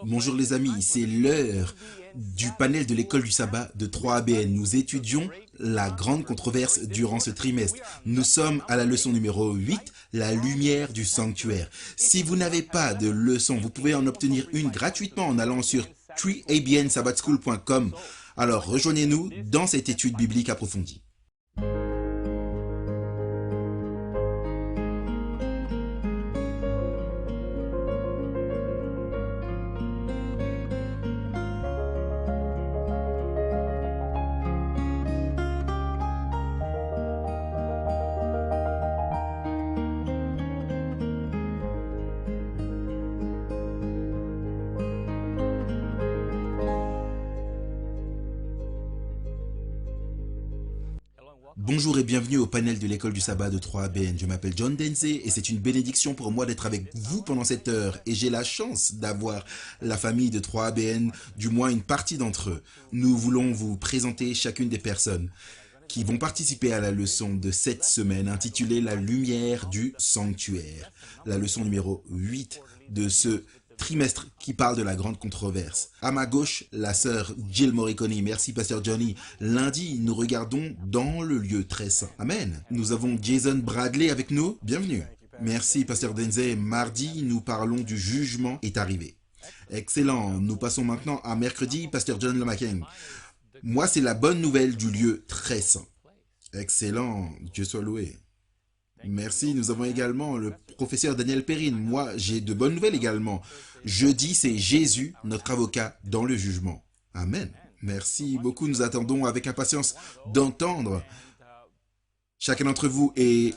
Bonjour les amis, c'est l'heure du panel de l'école du sabbat de 3ABN. Nous étudions la grande controverse durant ce trimestre. Nous sommes à la leçon numéro 8, la lumière du sanctuaire. Si vous n'avez pas de leçon, vous pouvez en obtenir une gratuitement en allant sur 3abnsabbatschool.com. Alors rejoignez-nous dans cette étude biblique approfondie. Bonjour et bienvenue au panel de l'école du sabbat de 3ABN. Je m'appelle John Denze et c'est une bénédiction pour moi d'être avec vous pendant cette heure. Et j'ai la chance d'avoir la famille de 3ABN, du moins une partie d'entre eux. Nous voulons vous présenter chacune des personnes qui vont participer à la leçon de cette semaine intitulée La lumière du sanctuaire. La leçon numéro 8 de ce trimestre qui parle de la grande controverse. À ma gauche, la sœur Jill Morricone. Merci, Pasteur Johnny. Lundi, nous regardons dans le lieu très saint. Amen. Nous avons Jason Bradley avec nous. Bienvenue. Merci, Pasteur Denze. Mardi, nous parlons du jugement est arrivé. Excellent. Nous passons maintenant à mercredi, Pasteur John Lemaken. Moi, c'est la bonne nouvelle du lieu très saint. Excellent. Dieu soit loué. Merci. Nous avons également le professeur Daniel Perrine. Moi, j'ai de bonnes nouvelles également. Jeudi, c'est Jésus, notre avocat, dans le jugement. Amen. Merci beaucoup. Nous attendons avec impatience d'entendre chacun d'entre vous et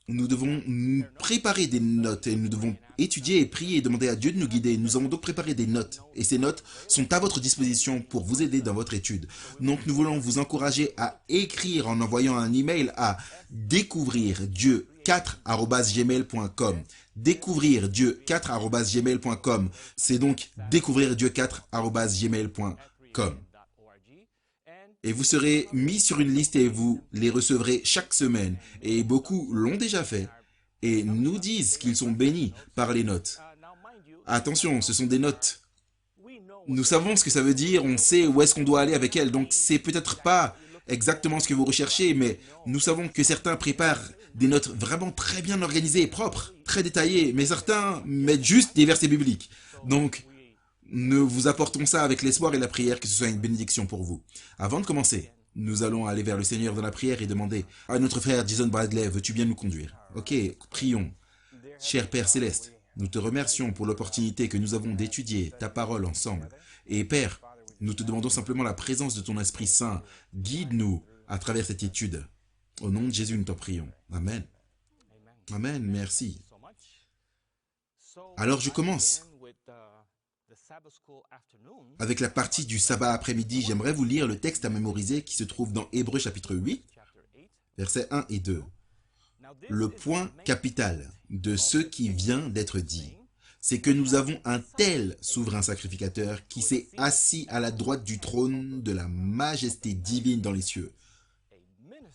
nous devons nous préparer des notes et nous devons étudier et prier et demander à Dieu de nous guider. Nous avons donc préparé des notes et ces notes sont à votre disposition pour vous aider dans votre étude. Donc nous voulons vous encourager à écrire en envoyant un email à découvrirdieu4@gmail.com. Découvrirdieu4@gmail.com. C'est donc découvrirdieu4@gmail.com. Et vous serez mis sur une liste et vous les recevrez chaque semaine. Et beaucoup l'ont déjà fait et nous disent qu'ils sont bénis par les notes. Attention, ce sont des notes. Nous savons ce que ça veut dire, on sait où est-ce qu'on doit aller avec elles. Donc c'est peut-être pas exactement ce que vous recherchez, mais nous savons que certains préparent des notes vraiment très bien organisées et propres, très détaillées, mais certains mettent juste des versets bibliques. Donc nous vous apportons ça avec l'espoir et la prière que ce soit une bénédiction pour vous. Avant de commencer, nous allons aller vers le Seigneur dans la prière et demander à notre frère Jason Bradley, veux-tu bien nous conduire? Ok, prions. Cher Père Céleste, nous te remercions pour l'opportunité que nous avons d'étudier ta parole ensemble. Et Père, nous te demandons simplement la présence de ton Esprit Saint. Guide-nous à travers cette étude. Au nom de Jésus, nous t'en prions. Amen. Amen, merci. Alors je commence avec la partie du sabbat après-midi. J'aimerais vous lire le texte à mémoriser qui se trouve dans Hébreux chapitre 8, versets 1 et 2. Le point capital de ce qui vient d'être dit, c'est que nous avons un tel souverain sacrificateur qui s'est assis à la droite du trône de la majesté divine dans les cieux,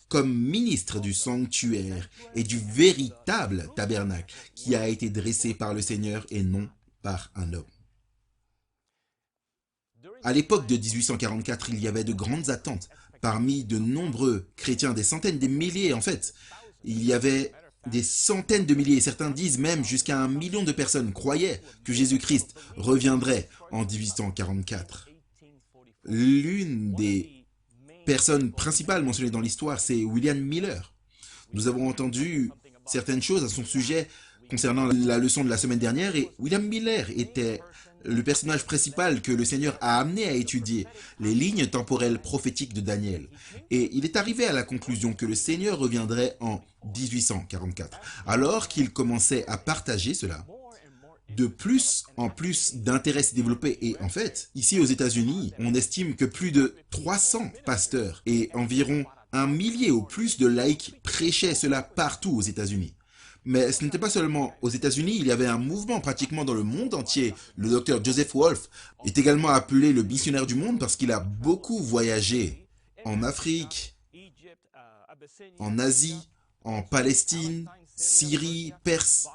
comme ministre du sanctuaire et du véritable tabernacle qui a été dressé par le Seigneur et non par un homme. À l'époque de 1844, il y avait de grandes attentes parmi de nombreux chrétiens, des centaines, des milliers en fait. Il y avait des centaines de milliers, certains disent même jusqu'à 1 million de personnes croyaient que Jésus-Christ reviendrait en 1844. L'une des personnes principales mentionnées dans l'histoire, c'est William Miller. Nous avons entendu certaines choses à son sujet concernant la leçon de la semaine dernière et William Miller était le personnage principal que le Seigneur a amené à étudier les lignes temporelles prophétiques de Daniel. Et il est arrivé à la conclusion que le Seigneur reviendrait en 1844. Alors qu'il commençait à partager cela, de plus en plus d'intérêt s'est développé. Et en fait, ici aux États-Unis, on estime que plus de 300 pasteurs et environ 1 millier ou plus de laïcs prêchaient cela partout aux États-Unis. Mais ce n'était pas seulement aux États-Unis, il y avait un mouvement pratiquement dans le monde entier. Le docteur Joseph Wolf est également appelé le missionnaire du monde parce qu'il a beaucoup voyagé en Afrique, en Asie, en Palestine, Syrie, Perse,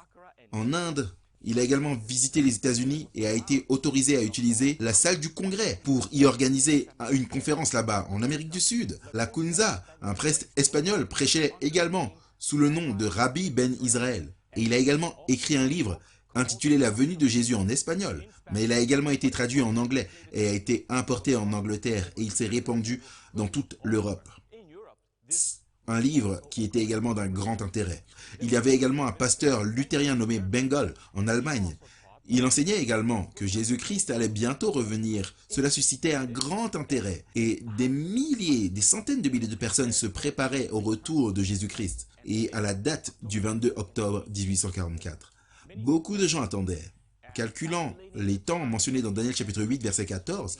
en Inde, Il a également visité les États-Unis et a été autorisé à utiliser la salle du Congrès pour y organiser une conférence là-bas, en Amérique du Sud. La Kunza, un prêtre espagnol, prêchait également sous le nom de Rabbi Ben Israël. Et il a également écrit un livre intitulé La venue de Jésus en espagnol, mais il a également été traduit en anglais et a été importé en Angleterre et il s'est répandu dans toute l'Europe. Un livre qui était également d'un grand intérêt. Il y avait également un pasteur luthérien nommé Bengel en Allemagne. Il enseignait également que Jésus-Christ allait bientôt revenir. Cela suscitait un grand intérêt et des milliers, des centaines de milliers de personnes se préparaient au retour de Jésus-Christ et à la date du 22 octobre 1844. Beaucoup de gens attendaient. Calculant les temps mentionnés dans Daniel chapitre 8 verset 14,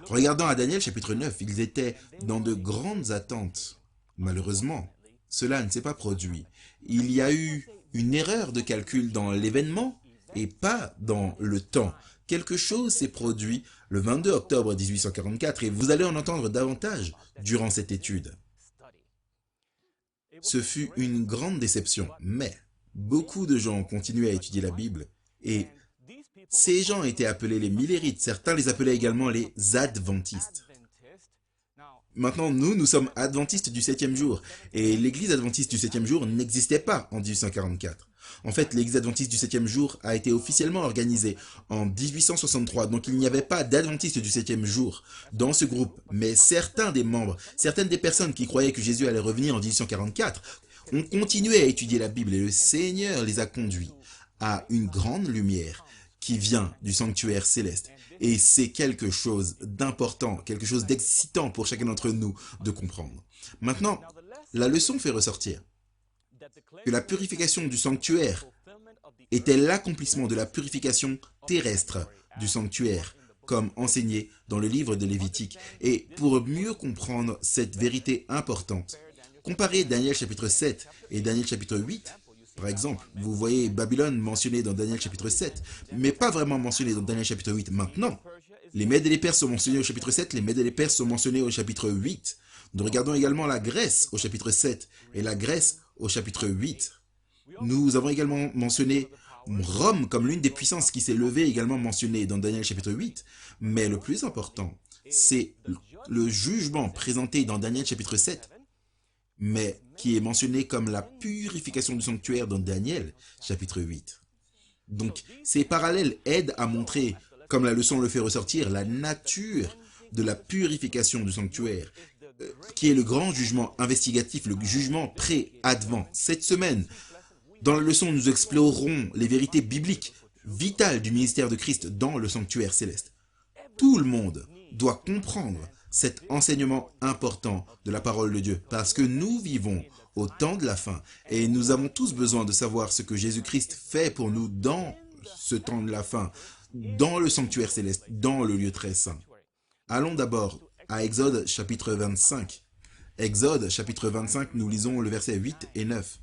regardant à Daniel chapitre 9, ils étaient dans de grandes attentes. Malheureusement, cela ne s'est pas produit. Il y a eu une erreur de calcul dans l'événement et pas dans le temps. Quelque chose s'est produit le 22 octobre 1844 et vous allez en entendre davantage durant cette étude. Ce fut une grande déception, mais beaucoup de gens ont continué à étudier la Bible et ces gens étaient appelés les millérites. Certains les appelaient également les adventistes. Maintenant, nous sommes adventistes du 7e jour. Et l'église adventiste du 7e jour n'existait pas en 1844. En fait, l'église adventiste du 7e jour a été officiellement organisée en 1863. Donc, il n'y avait pas d'adventistes du 7e jour dans ce groupe. Mais certains des membres, certaines des personnes qui croyaient que Jésus allait revenir en 1844 ont continué à étudier la Bible. Et le Seigneur les a conduits à une grande lumière qui vient du sanctuaire céleste. Et c'est quelque chose d'important, quelque chose d'excitant pour chacun d'entre nous de comprendre. Maintenant, la leçon fait ressortir que la purification du sanctuaire était l'accomplissement de la purification terrestre du sanctuaire, comme enseigné dans le livre de Lévitique. Et pour mieux comprendre cette vérité importante, comparez Daniel chapitre 7 et Daniel chapitre 8, par exemple, vous voyez Babylone mentionné dans Daniel chapitre 7, mais pas vraiment mentionné dans Daniel chapitre 8 maintenant. Les Mèdes et les Perses sont mentionnés au chapitre 7, les Mèdes et les Perses sont mentionnés au chapitre 8. Nous regardons également la Grèce au chapitre 7 et la Grèce au chapitre 8. Nous avons également mentionné Rome comme l'une des puissances qui s'est levée, également mentionnée dans Daniel chapitre 8. Mais le plus important, c'est le jugement présenté dans Daniel chapitre 7, mais qui est mentionné comme la purification du sanctuaire dans Daniel, chapitre 8. Donc, ces parallèles aident à montrer, comme la leçon le fait ressortir, la nature de la purification du sanctuaire, qui est le grand jugement investigatif, le jugement pré-advent. Cette semaine, dans la leçon, nous explorerons les vérités bibliques, vitales du ministère de Christ dans le sanctuaire céleste. Tout le monde doit comprendre cet enseignement important de la parole de Dieu, parce que nous vivons au temps de la fin et nous avons tous besoin de savoir ce que Jésus-Christ fait pour nous dans ce temps de la fin, dans le sanctuaire céleste, dans le lieu très saint. Allons d'abord à Exode chapitre 25. Exode chapitre 25, nous lisons le verset 8 et 9.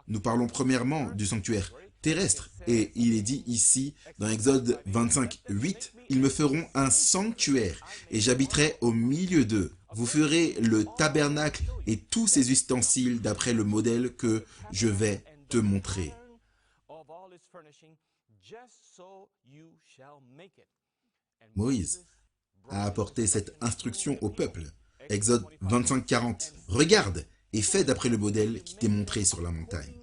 Nous parlons premièrement du sanctuaire terrestre et il est dit ici dans Exode 25, 8, « Ils me feront un sanctuaire et j'habiterai au milieu d'eux. Vous ferez le tabernacle et tous ses ustensiles d'après le modèle que je vais te montrer. » Moïse a apporté cette instruction au peuple. Exode 25, 40. « Regarde et fais d'après le modèle qui t'est montré sur la montagne. »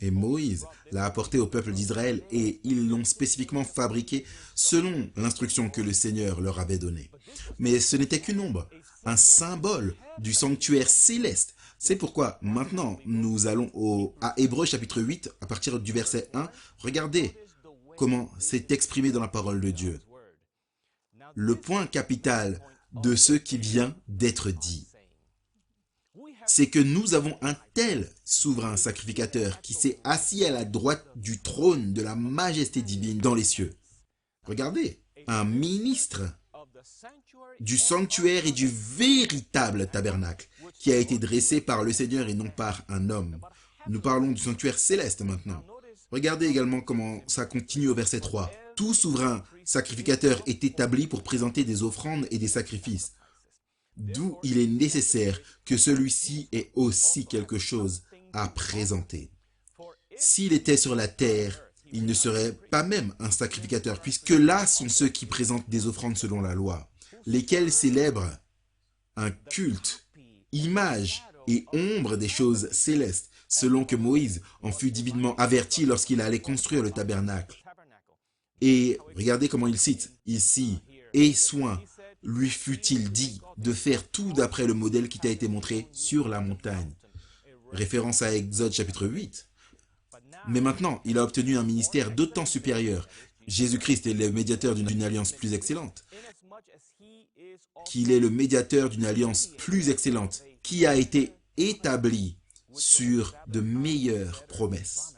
Et Moïse l'a apporté au peuple d'Israël et ils l'ont spécifiquement fabriqué selon l'instruction que le Seigneur leur avait donnée. Mais ce n'était qu'une ombre, un symbole du sanctuaire céleste. C'est pourquoi maintenant nous allons à Hébreux chapitre 8 à partir du verset 1. Regardez comment c'est exprimé dans la parole de Dieu. Le point capital de ce qui vient d'être dit, c'est que nous avons un tel souverain sacrificateur qui s'est assis à la droite du trône de la majesté divine dans les cieux. Regardez, un ministre du sanctuaire et du véritable tabernacle qui a été dressé par le Seigneur et non par un homme. Nous parlons du sanctuaire céleste maintenant. Regardez également comment ça continue au verset 3. Tout souverain sacrificateur est établi pour présenter des offrandes et des sacrifices. d'où il est nécessaire que celui-ci ait aussi quelque chose à présenter. S'il était sur la terre, il ne serait pas même un sacrificateur, puisque là sont ceux qui présentent des offrandes selon la loi, lesquels célèbrent un culte, image et ombre des choses célestes, selon que Moïse en fut divinement averti lorsqu'il allait construire le tabernacle. Et regardez comment il cite ici, « Et soin lui fut-il dit de faire tout d'après le modèle qui t'a été montré sur la montagne. » Référence à Exode chapitre 8. Mais maintenant, il a obtenu un ministère d'autant supérieur. Jésus-Christ est le médiateur d'une alliance plus excellente. Qu'il est le médiateur d'une alliance plus excellente, qui a été établie sur de meilleures promesses.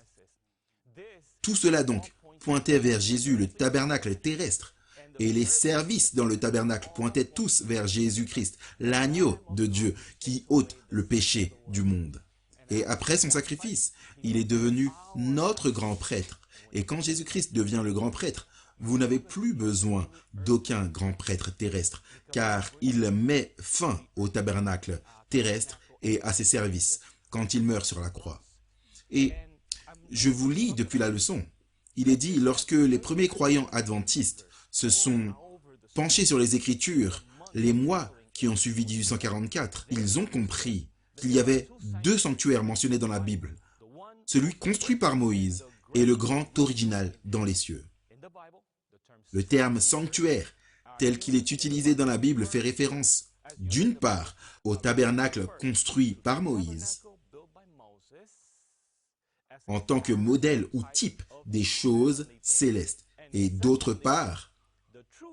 Tout cela donc pointait vers Jésus, le tabernacle terrestre, et les services dans le tabernacle pointaient tous vers Jésus-Christ, l'agneau de Dieu qui ôte le péché du monde. Et après son sacrifice, il est devenu notre grand prêtre. Et quand Jésus-Christ devient le grand prêtre, vous n'avez plus besoin d'aucun grand prêtre terrestre, car il met fin au tabernacle terrestre et à ses services quand il meurt sur la croix. Et je vous lis depuis la leçon. Il est dit, lorsque les premiers croyants adventistes se sont penchés sur les Écritures, les mois qui ont suivi 1844, ils ont compris qu'il y avait deux sanctuaires mentionnés dans la Bible, celui construit par Moïse et le grand original dans les cieux. Le terme sanctuaire, tel qu'il est utilisé dans la Bible, fait référence, d'une part, au tabernacle construit par Moïse, en tant que modèle ou type des choses célestes, et d'autre part,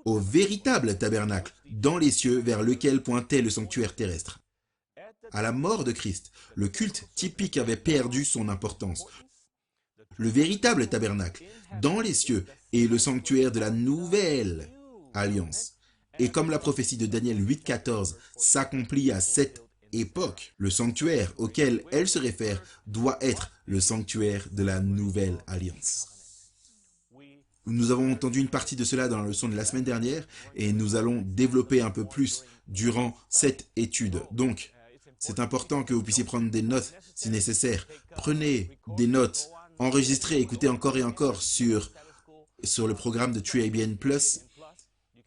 au véritable tabernacle dans les cieux vers lequel pointait le sanctuaire terrestre. À la mort de Christ, le culte typique avait perdu son importance. Le véritable tabernacle dans les cieux est le sanctuaire de la nouvelle alliance. Et comme la prophétie de Daniel 8,14 s'accomplit à cette époque, le sanctuaire auquel elle se réfère doit être le sanctuaire de la nouvelle alliance. Nous avons entendu une partie de cela dans la leçon de la semaine dernière et nous allons développer un peu plus durant cette étude. Donc, c'est important que vous puissiez prendre des notes si nécessaire. Prenez des notes, enregistrez, écoutez encore et encore sur le programme de TrueABN+.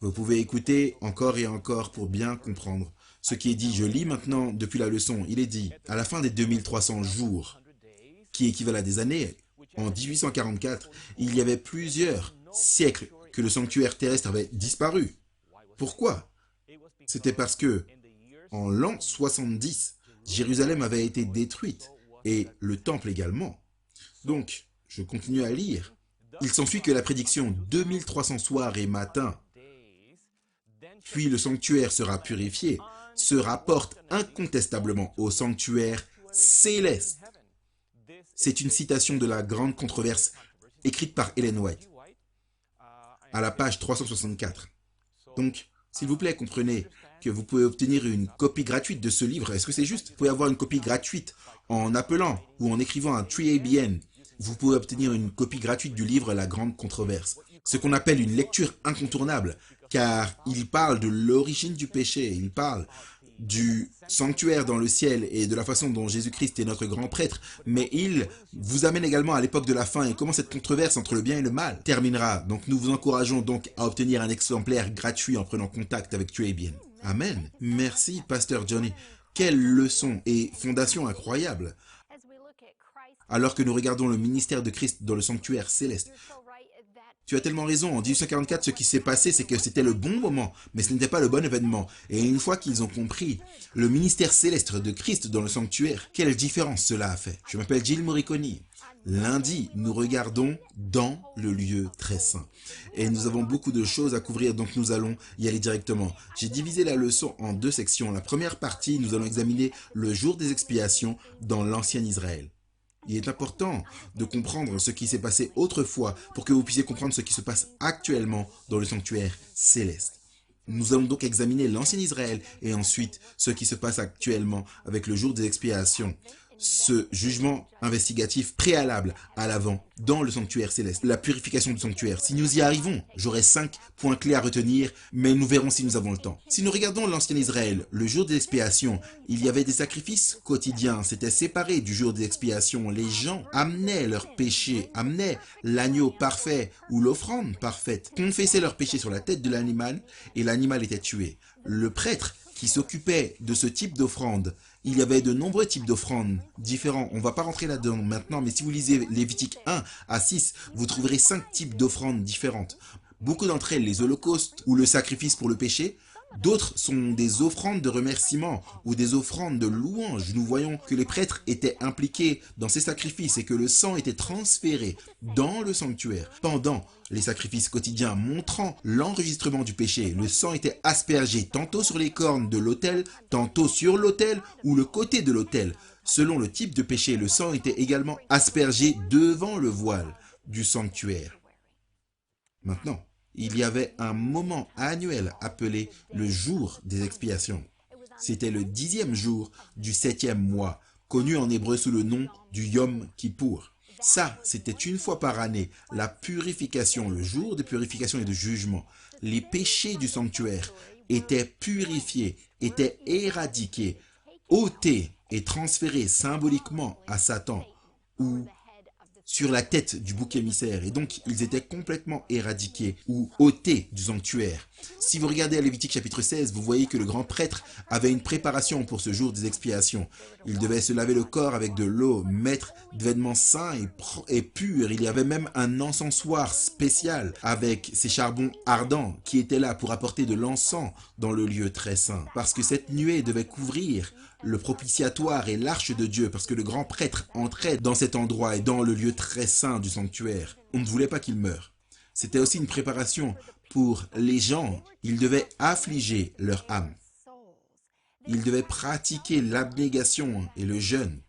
Vous pouvez écouter encore et encore pour bien comprendre ce qui est dit. Je lis maintenant depuis la leçon. Il est dit, à la fin des 2300 jours, qui équivalent à des années, en 1844, il y avait plusieurs siècles que le sanctuaire terrestre avait disparu. Pourquoi? C'était parce que, en l'an 70, Jérusalem avait été détruite, et le temple également. Donc, je continue à lire. Il s'ensuit que la prédiction 2300 soirs et matins, puis le sanctuaire sera purifié, se rapporte incontestablement au sanctuaire céleste. C'est une citation de la grande controverse écrite par Ellen White, à la page 364. Donc, s'il vous plaît, comprenez que vous pouvez obtenir une copie gratuite de ce livre. Est-ce que c'est juste? Vous pouvez avoir une copie gratuite en appelant ou en écrivant à TrueABN. Vous pouvez obtenir une copie gratuite du livre La Grande Controverse. Ce qu'on appelle une lecture incontournable, car il parle de l'origine du péché, il parle du sanctuaire dans le ciel et de la façon dont Jésus-Christ est notre grand prêtre, mais il vous amène également à l'époque de la fin et comment cette controverse entre le bien et le mal terminera. Donc nous vous encourageons donc à obtenir un exemplaire gratuit en prenant contact avec TrueABN. Amen. Merci, Pasteur Johnny. Quelle leçon et fondation incroyable. Alors que nous regardons le ministère de Christ dans le sanctuaire céleste, tu as tellement raison, en 1844, ce qui s'est passé, c'est que c'était le bon moment, mais ce n'était pas le bon événement. Et une fois qu'ils ont compris le ministère céleste de Christ dans le sanctuaire, quelle différence cela a fait. Je m'appelle Jill Morriconi. Lundi, nous regardons dans le lieu très saint. Et nous avons beaucoup de choses à couvrir, donc nous allons y aller directement. J'ai divisé la leçon en deux sections. La première partie, nous allons examiner le jour des expiations dans l'ancien Israël. Il est important de comprendre ce qui s'est passé autrefois pour que vous puissiez comprendre ce qui se passe actuellement dans le sanctuaire céleste. Nous allons donc examiner l'ancien Israël et ensuite ce qui se passe actuellement avec le jour des expiations. ce jugement investigatif préalable à l'avant dans le sanctuaire céleste, la purification du sanctuaire. Si nous y arrivons, j'aurai 5 points clés à retenir, mais nous verrons si nous avons le temps. Si nous regardons l'ancien Israël, le jour des expiations, il y avait des sacrifices quotidiens, c'était séparé du jour des expiations. Les gens amenaient leurs péchés, amenaient l'agneau parfait ou l'offrande parfaite, confessaient leurs péchés sur la tête de l'animal et l'animal était tué. Le prêtre qui s'occupait de ce type d'offrande, il y avait de nombreux types d'offrandes différents. On ne va pas rentrer là-dedans maintenant, mais si vous lisez Lévitique 1 à 6, vous trouverez 5 types d'offrandes différentes. Beaucoup d'entre elles, les holocaustes ou le sacrifice pour le péché. D'autres sont des offrandes de remerciement ou des offrandes de louange. Nous voyons que les prêtres étaient impliqués dans ces sacrifices et que le sang était transféré dans le sanctuaire. Pendant les sacrifices quotidiens montrant l'enregistrement du péché, le sang était aspergé tantôt sur les cornes de l'autel, tantôt sur l'autel ou le côté de l'autel. Selon le type de péché, le sang était également aspergé devant le voile du sanctuaire. Maintenant, il y avait un moment annuel appelé le jour des expiations. C'était le 10e jour du 7e mois, connu en hébreu sous le nom du Yom Kippour. Ça, c'était une fois par année, la purification, le jour de purification et de jugement. Les péchés du sanctuaire étaient purifiés, étaient éradiqués, ôtés et transférés symboliquement à Satan ou sur la tête du bouc émissaire, et donc ils étaient complètement éradiqués ou ôtés du sanctuaire. Si vous regardez à Lévitique chapitre 16, vous voyez que le grand prêtre avait une préparation pour ce jour des expiations. Il devait se laver le corps avec de l'eau, mettre des vêtements saints et purs. Il y avait même un encensoir spécial avec ces charbons ardents qui étaient là pour apporter de l'encens dans le lieu très saint. Parce que cette nuée devait couvrir le propitiatoire et l'arche de Dieu, parce que le grand prêtre entrait dans cet endroit et dans le lieu très saint du sanctuaire. On ne voulait pas qu'il meure. C'était aussi une préparation pour les gens. Ils devaient affliger leur âme. Ils devaient pratiquer l'abnégation et le jeûne.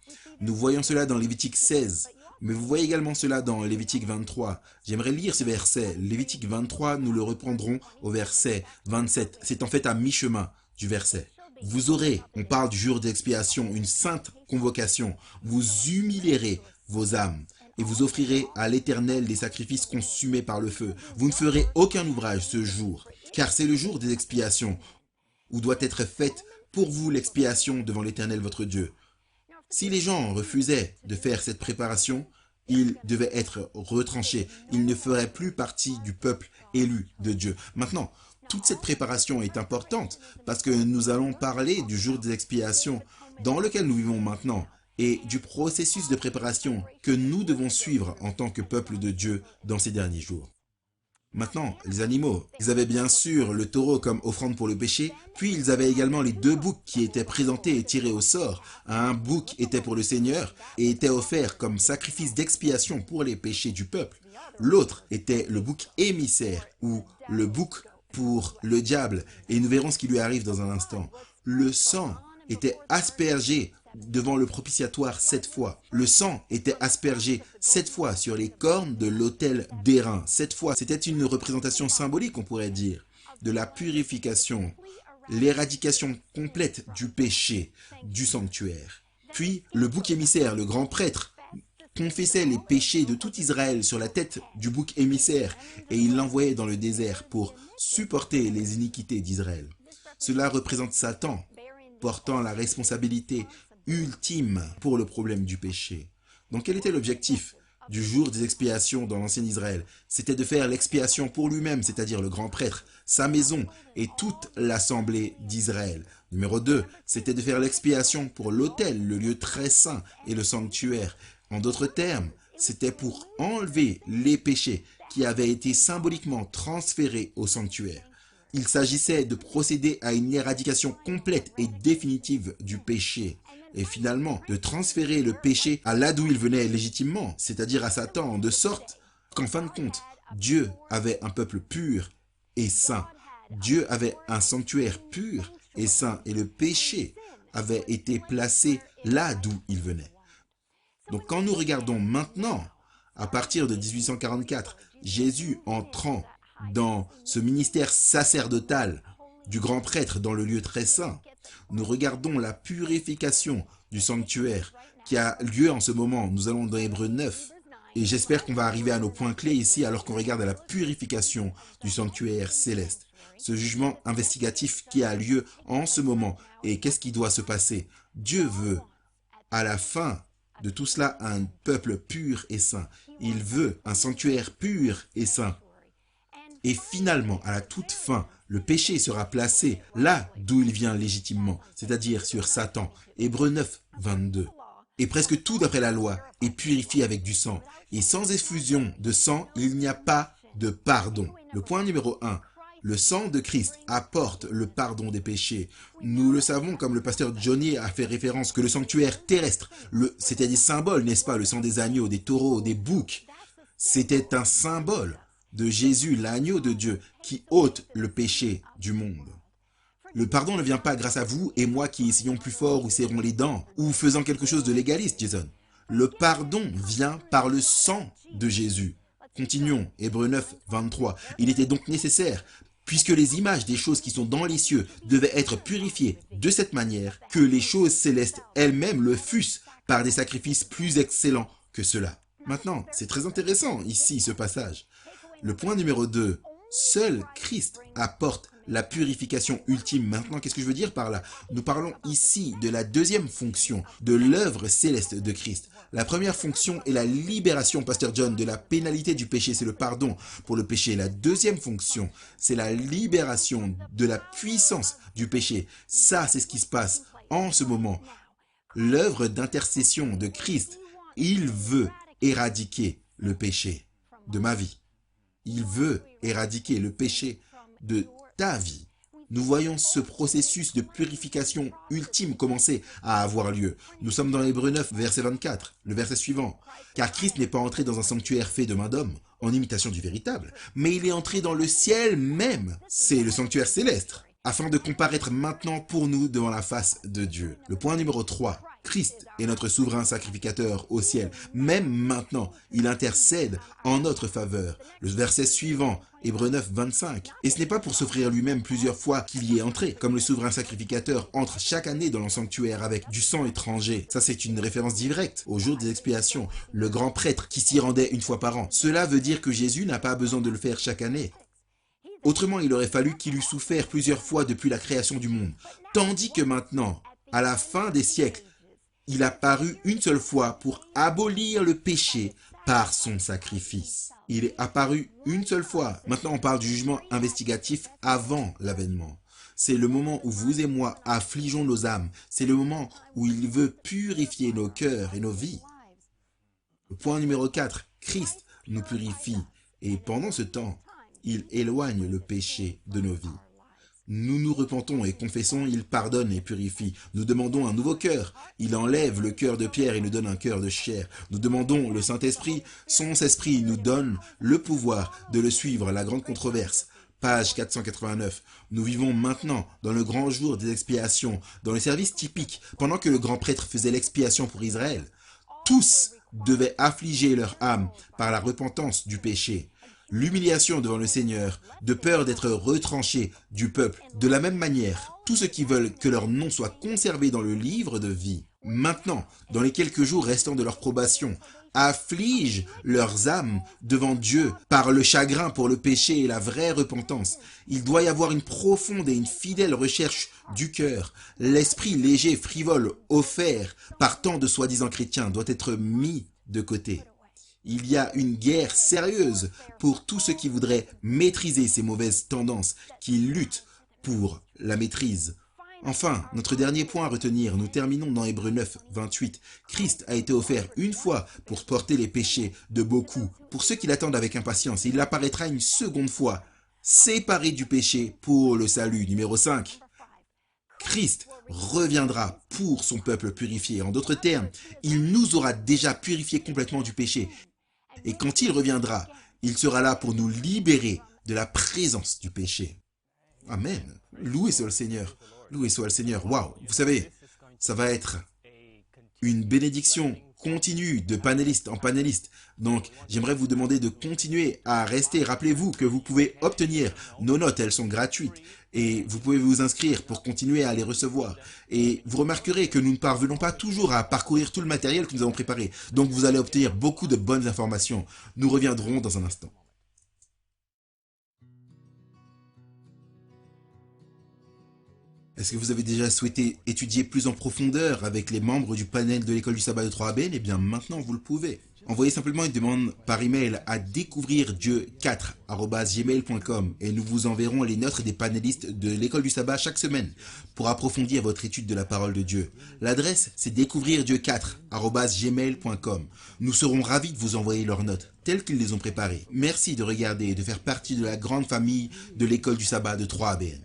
Nous voyons cela dans Lévitique 16, mais vous voyez également cela dans Lévitique 23. J'aimerais lire ce verset. Lévitique 23, nous le reprendrons au verset 27. C'est en fait à mi-chemin du verset. Vous aurez, on parle du jour d'expiation, une sainte convocation. Vous humilierez vos âmes et vous offrirez à l'Éternel des sacrifices consumés par le feu. Vous ne ferez aucun ouvrage ce jour, car c'est le jour des expiations, où doit être faite pour vous l'expiation devant l'Éternel votre Dieu. Si les gens refusaient de faire cette préparation, ils devaient être retranchés. Ils ne feraient plus partie du peuple élu de Dieu. Maintenant, toute cette préparation est importante parce que nous allons parler du jour des expiations dans lequel nous vivons maintenant et du processus de préparation que nous devons suivre en tant que peuple de Dieu dans ces derniers jours. Maintenant, les animaux, ils avaient bien sûr le taureau comme offrande pour le péché, puis ils avaient également les 2 boucs qui étaient présentés et tirés au sort. Un bouc était pour le Seigneur et était offert comme sacrifice d'expiation pour les péchés du peuple. L'autre était le bouc émissaire ou le bouc pour le diable, et nous verrons ce qui lui arrive dans un instant. Le sang était aspergé devant le propitiatoire 7 fois. Le sang était aspergé 7 fois sur les cornes de l'autel d'airain. 7 fois, c'était une représentation symbolique, on pourrait dire, de la purification, l'éradication complète du péché du sanctuaire. Puis, le bouc émissaire, le grand prêtre, confessait les péchés de tout Israël sur la tête du bouc émissaire et il l'envoyait dans le désert pour supporter les iniquités d'Israël. Cela représente Satan, portant la responsabilité ultime pour le problème du péché. Donc quel était l'objectif du jour des expiations dans l'ancien Israël? C'était de faire l'expiation pour lui-même, c'est-à-dire le grand prêtre, sa maison et toute l'assemblée d'Israël. Numéro 2, c'était de faire l'expiation pour l'autel, le lieu très saint et le sanctuaire. En d'autres termes, c'était pour enlever les péchés qui avaient été symboliquement transférés au sanctuaire. Il s'agissait de procéder à une éradication complète et définitive du péché. Et finalement, de transférer le péché à là d'où il venait légitimement, c'est-à-dire à Satan, de sorte qu'en fin de compte, Dieu avait un peuple pur et saint. Dieu avait un sanctuaire pur et saint, et le péché avait été placé là d'où il venait. Donc quand nous regardons maintenant, à partir de 1844, Jésus entrant dans ce ministère sacerdotal du grand prêtre dans le lieu très saint, nous regardons la purification du sanctuaire qui a lieu en ce moment. Nous allons dans Hébreux 9. Et j'espère qu'on va arriver à nos points clés ici alors qu'on regarde à la purification du sanctuaire céleste. Ce jugement investigatif qui a lieu en ce moment. Et qu'est-ce qui doit se passer? Dieu veut, à la fin de tout cela, un peuple pur et saint. Il veut un sanctuaire pur et saint. Et finalement, à la toute fin, le péché sera placé là d'où il vient légitimement, c'est-à-dire sur Satan. Hébreux 9, 22. Et presque tout d'après la loi est purifié avec du sang. Et sans effusion de sang, il n'y a pas de pardon. Le point numéro 1. Le sang de Christ apporte le pardon des péchés. Nous le savons, comme le pasteur Johnny a fait référence, que le sanctuaire terrestre, c'était des symboles, n'est-ce pas? Le sang des agneaux, des taureaux, des boucs. C'était un symbole de Jésus, l'agneau de Dieu, qui ôte le péché du monde. Le pardon ne vient pas grâce à vous et moi qui essayons plus fort ou serrons les dents ou faisant quelque chose de légaliste, Jason. Le pardon vient par le sang de Jésus. Continuons, Hébreux 9, 23. Il était donc nécessaire, puisque les images des choses qui sont dans les cieux devaient être purifiées de cette manière, que les choses célestes elles-mêmes le fussent par des sacrifices plus excellents que cela. Maintenant, c'est très intéressant ici ce passage. Le point numéro 2, seul Christ apporte la purification ultime. Maintenant, qu'est-ce que je veux dire par là? Nous parlons ici de la deuxième fonction de l'œuvre céleste de Christ. La première fonction est la libération, Pasteur John, de la pénalité du péché, c'est le pardon pour le péché. La deuxième fonction, c'est la libération de la puissance du péché. Ça, c'est ce qui se passe en ce moment. L'œuvre d'intercession de Christ, il veut éradiquer le péché de ma vie. Il veut éradiquer le péché de ta vie. Nous voyons ce processus de purification ultime commencer à avoir lieu. Nous sommes dans Hébreux 9, verset 24, le verset suivant. Car Christ n'est pas entré dans un sanctuaire fait de main d'homme, en imitation du véritable, mais il est entré dans le ciel même. C'est le sanctuaire céleste, afin de comparaître maintenant pour nous devant la face de Dieu. Le point numéro 3. Christ est notre souverain sacrificateur au ciel. Même maintenant, il intercède en notre faveur. Le verset suivant, Hébreux 9, 25. Et ce n'est pas pour s'offrir lui-même plusieurs fois qu'il y est entré, comme le souverain sacrificateur entre chaque année dans le sanctuaire avec du sang étranger. Ça, c'est une référence directe au jour des expiations. Le grand prêtre qui s'y rendait une fois par an. Cela veut dire que Jésus n'a pas besoin de le faire chaque année. Autrement, il aurait fallu qu'il eût souffert plusieurs fois depuis la création du monde. Tandis que maintenant, à la fin des siècles, il a paru une seule fois pour abolir le péché par son sacrifice. Il est apparu une seule fois. Maintenant, on parle du jugement investigatif avant l'avènement. C'est le moment où vous et moi affligeons nos âmes. C'est le moment où il veut purifier nos cœurs et nos vies. Le point numéro 4, Christ nous purifie. Et pendant ce temps, il éloigne le péché de nos vies. Nous nous repentons et confessons, il pardonne et purifie. Nous demandons un nouveau cœur. Il enlève le cœur de pierre et nous donne un cœur de chair. Nous demandons le Saint-Esprit. Son esprit nous donne le pouvoir de le suivre. La grande controverse. Page 489. Nous vivons maintenant dans le grand jour des expiations, dans le service typique, pendant que le grand prêtre faisait l'expiation pour Israël. Tous devaient affliger leur âme par la repentance du péché. L'humiliation devant le Seigneur, de peur d'être retranchés du peuple. De la même manière, tous ceux qui veulent que leur nom soit conservé dans le livre de vie, maintenant, dans les quelques jours restants de leur probation, affligent leurs âmes devant Dieu par le chagrin pour le péché et la vraie repentance. Il doit y avoir une profonde et une fidèle recherche du cœur. L'esprit léger, frivole, offert par tant de soi-disant chrétiens doit être mis de côté. Il y a une guerre sérieuse pour tous ceux qui voudraient maîtriser ces mauvaises tendances, qui luttent pour la maîtrise. Enfin, notre dernier point à retenir, nous terminons dans Hébreux 9, 28. Christ a été offert une fois pour porter les péchés de beaucoup. Pour ceux qui l'attendent avec impatience, il apparaîtra une seconde fois, séparé du péché pour le salut. Numéro 5. Christ reviendra pour son peuple purifié. En d'autres termes, il nous aura déjà purifiés complètement du péché. Et quand il reviendra, il sera là pour nous libérer de la présence du péché. Amen. Loué soit le Seigneur. Loué soit le Seigneur. Waouh. Vous savez, ça va être une bénédiction continue de panéliste en panéliste. Donc, j'aimerais vous demander de continuer à rester. Rappelez-vous que vous pouvez obtenir nos notes, elles sont gratuites. Et vous pouvez vous inscrire pour continuer à les recevoir. Et vous remarquerez que nous ne parvenons pas toujours à parcourir tout le matériel que nous avons préparé. Donc, vous allez obtenir beaucoup de bonnes informations. Nous reviendrons dans un instant. Est-ce que vous avez déjà souhaité étudier plus en profondeur avec les membres du panel de l'école du sabbat de 3ABN? Eh bien, maintenant, vous le pouvez. Envoyez simplement une demande par email à découvrirdieu4@gmail.com et nous vous enverrons les notes des panélistes de l'école du sabbat chaque semaine pour approfondir votre étude de la parole de Dieu. L'adresse, c'est découvrirdieu4@gmail.com. Nous serons ravis de vous envoyer leurs notes telles qu'ils les ont préparées. Merci de regarder et de faire partie de la grande famille de l'école du sabbat de 3ABN.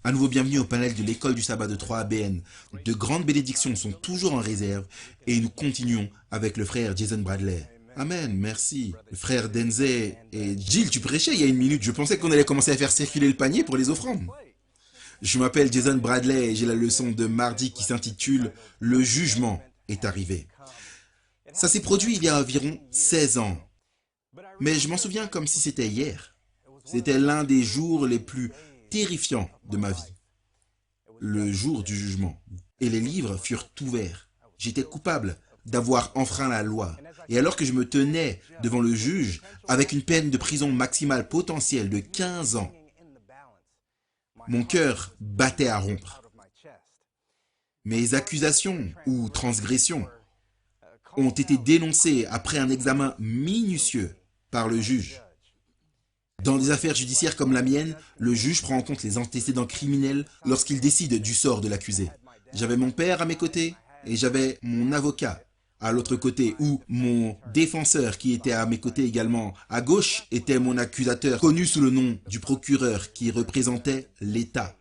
À nouveau, bienvenue au panel de l'école du sabbat de 3ABN. De grandes bénédictions sont toujours en réserve et nous continuons avec le frère Jason Bradley. Amen, merci. Le frère Denzey et Jill, tu prêchais il y a une minute. Je pensais qu'on allait commencer à faire circuler le panier pour les offrandes. Je m'appelle Jason Bradley et j'ai la leçon de mardi qui s'intitule « Le jugement est arrivé ». Ça s'est produit il y a environ 16 ans. Mais je m'en souviens comme si c'était hier. C'était l'un des jours les plus terrifiant de ma vie, le jour du jugement. Et les livres furent ouverts. J'étais coupable d'avoir enfreint la loi. Et alors que je me tenais devant le juge avec une peine de prison maximale potentielle de 15 ans, mon cœur battait à rompre. Mes accusations ou transgressions ont été dénoncées après un examen minutieux par le juge. Dans des affaires judiciaires comme la mienne, le juge prend en compte les antécédents criminels lorsqu'il décide du sort de l'accusé. J'avais mon père à mes côtés et j'avais mon avocat à l'autre côté, ou mon défenseur qui était à mes côtés également. À gauche était mon accusateur, connu sous le nom du procureur qui représentait l'État.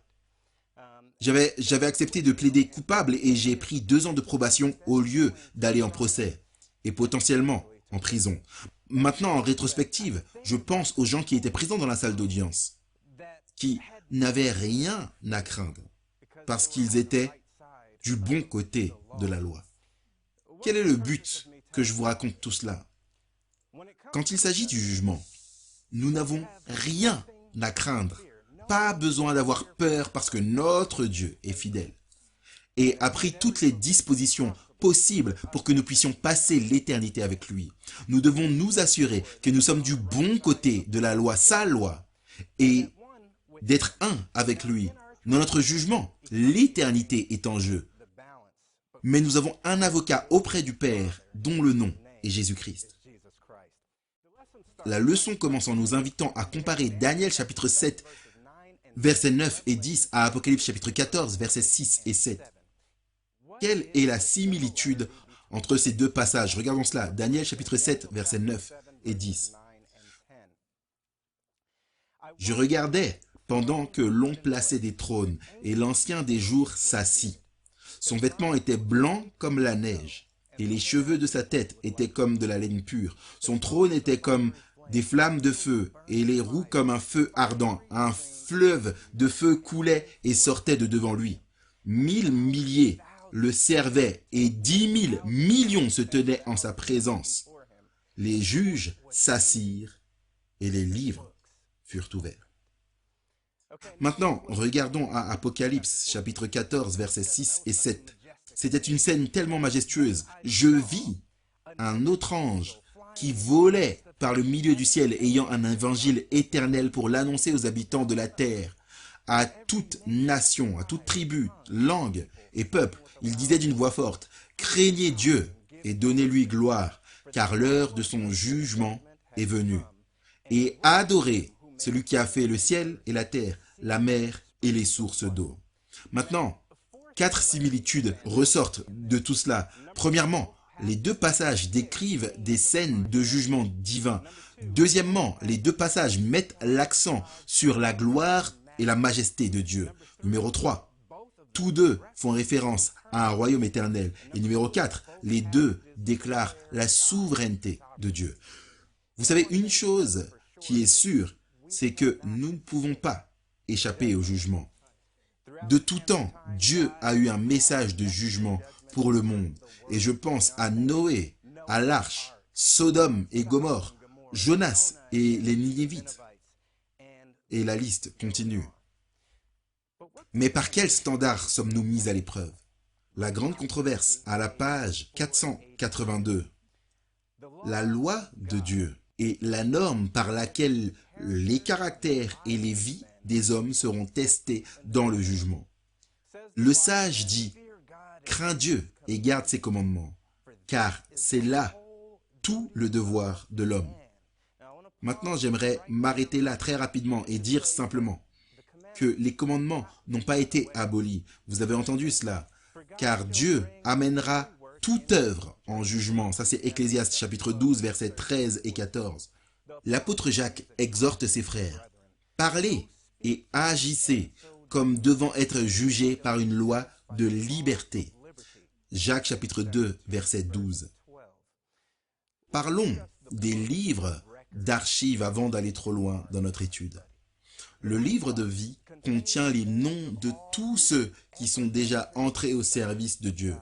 J'avais accepté de plaider coupable et j'ai pris 2 ans de probation au lieu d'aller en procès et potentiellement en prison. Maintenant, en rétrospective, je pense aux gens qui étaient présents dans la salle d'audience, qui n'avaient rien à craindre, parce qu'ils étaient du bon côté de la loi. Quel est le but que je vous raconte tout cela? Quand il s'agit du jugement, nous n'avons rien à craindre, pas besoin d'avoir peur parce que notre Dieu est fidèle et a pris toutes les dispositions possible pour que nous puissions passer l'éternité avec lui. Nous devons nous assurer que nous sommes du bon côté de la loi, sa loi, et d'être un avec lui. Dans notre jugement, l'éternité est en jeu. Mais nous avons un avocat auprès du Père, dont le nom est Jésus-Christ. La leçon commence en nous invitant à comparer Daniel chapitre 7, versets 9 et 10 à Apocalypse chapitre 14, versets 6 et 7. Quelle est la similitude entre ces deux passages? Regardons cela. Daniel chapitre 7, versets 9 et 10. Je regardais pendant que l'on plaçait des trônes, et l'ancien des jours s'assit. Son vêtement était blanc comme la neige, et les cheveux de sa tête étaient comme de la laine pure. Son trône était comme des flammes de feu, et les roues comme un feu ardent. Un fleuve de feu coulait et sortait de devant lui. 1000 milliers le servaient, et 10 000 millions se tenaient en sa présence. Les juges s'assirent, et les livres furent ouverts. Maintenant, regardons à Apocalypse, chapitre 14, versets 6 et 7. C'était une scène tellement majestueuse. Je vis un autre ange qui volait par le milieu du ciel, ayant un évangile éternel pour l'annoncer aux habitants de la terre, à toute nation, à toute tribu, langue et peuple. Il disait d'une voix forte, « Craignez Dieu et donnez-lui gloire, car l'heure de son jugement est venue. Et adorez celui qui a fait le ciel et la terre, la mer et les sources d'eau. » Maintenant, 4 similitudes ressortent de tout cela. Premièrement, les 2 passages décrivent des scènes de jugement divin. Deuxièmement, les 2 passages mettent l'accent sur la gloire et la majesté de Dieu. Numéro 3, tous 2 font référence à un royaume éternel. Et numéro 4, les 2 déclarent la souveraineté de Dieu. Vous savez, une chose qui est sûre, c'est que nous ne pouvons pas échapper au jugement. De tout temps, Dieu a eu un message de jugement pour le monde. Et je pense à Noé, à l'Arche, Sodome et Gomorrhe, Jonas et les Ninivites. Et la liste continue. Mais par quel standard sommes-nous mis à l'épreuve? La grande controverse, à la page 482. La loi de Dieu est la norme par laquelle les caractères et les vies des hommes seront testés dans le jugement. Le sage dit, crains Dieu et garde ses commandements, car c'est là tout le devoir de l'homme. Maintenant, j'aimerais m'arrêter là très rapidement et dire simplement que les commandements n'ont pas été abolis. Vous avez entendu cela, car Dieu amènera toute œuvre en jugement. Ça, c'est Ecclésiaste chapitre 12, versets 13 et 14. L'apôtre Jacques exhorte ses frères. Parlez et agissez comme devant être jugés par une loi de liberté. Jacques chapitre 2, verset 12. Parlons des livres d'archives avant d'aller trop loin dans notre étude. Le livre de vie contient les noms de tous ceux qui sont déjà entrés au service de Dieu.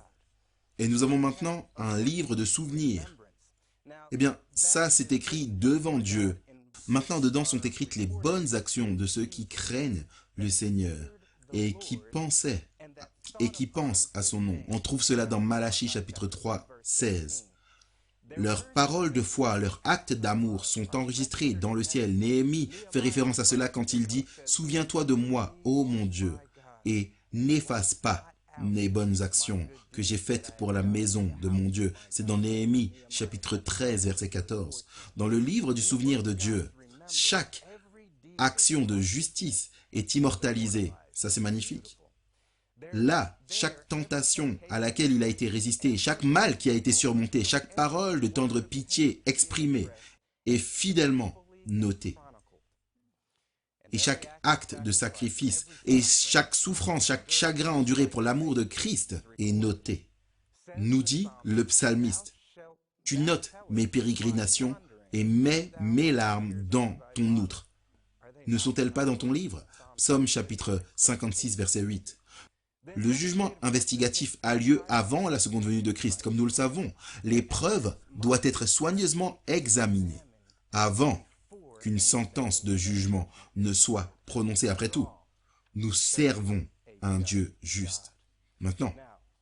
Et nous avons maintenant un livre de souvenirs. Eh bien, ça c'est écrit devant Dieu. Maintenant, dedans sont écrites les bonnes actions de ceux qui craignent le Seigneur et qui pensent à son nom. On trouve cela dans Malachie chapitre 3, 16. Leurs paroles de foi, leurs actes d'amour sont enregistrés dans le ciel. Néhémie fait référence à cela quand il dit « Souviens-toi de moi, ô mon Dieu, et n'efface pas mes bonnes actions que j'ai faites pour la maison de mon Dieu. » C'est dans Néhémie, chapitre 13, verset 14. Dans le livre du souvenir de Dieu, chaque action de justice est immortalisée. Ça, c'est magnifique. Là, chaque tentation à laquelle il a été résisté, chaque mal qui a été surmonté, chaque parole de tendre pitié exprimée est fidèlement notée. Et chaque acte de sacrifice et chaque souffrance, chaque chagrin enduré pour l'amour de Christ est noté. Nous dit le psalmiste, « Tu notes mes pérégrinations et mets mes larmes dans ton outre. » Ne sont-elles pas dans ton livre? Psaume chapitre 56, verset 8. Le jugement investigatif a lieu avant la seconde venue de Christ, comme nous le savons. L'épreuve doit être soigneusement examinée avant qu'une sentence de jugement ne soit prononcée. Après tout, nous servons un Dieu juste. Maintenant,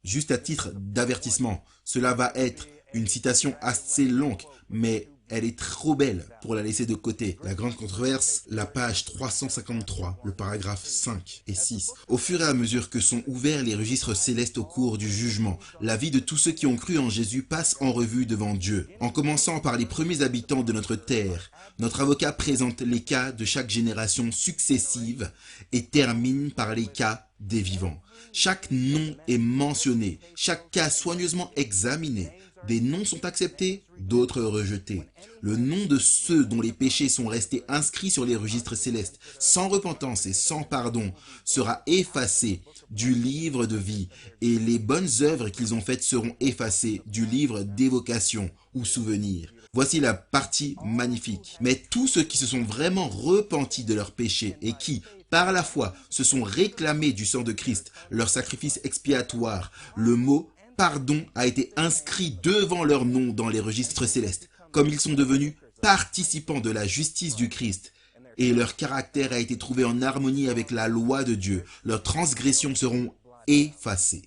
juste à titre d'avertissement, cela va être une citation assez longue, mais elle est trop belle pour la laisser de côté. La grande controverse, la page 353, le paragraphe 5 et 6. Au fur et à mesure que sont ouverts les registres célestes au cours du jugement, la vie de tous ceux qui ont cru en Jésus passe en revue devant Dieu. En commençant par les premiers habitants de notre terre, notre avocat présente les cas de chaque génération successive et termine par les cas des vivants. Chaque nom est mentionné, chaque cas soigneusement examiné. Des noms sont acceptés, d'autres rejetés. Le nom de ceux dont les péchés sont restés inscrits sur les registres célestes, sans repentance et sans pardon, sera effacé du livre de vie, et les bonnes œuvres qu'ils ont faites seront effacées du livre d'évocation ou souvenir. Voici la partie magnifique. Mais tous ceux qui se sont vraiment repentis de leurs péchés et qui, par la foi, se sont réclamés du sang de Christ, leur sacrifice expiatoire, le mot pardon a été inscrit devant leur nom dans les registres célestes, comme ils sont devenus participants de la justice du Christ, et leur caractère a été trouvé en harmonie avec la loi de Dieu. Leurs transgressions seront effacées,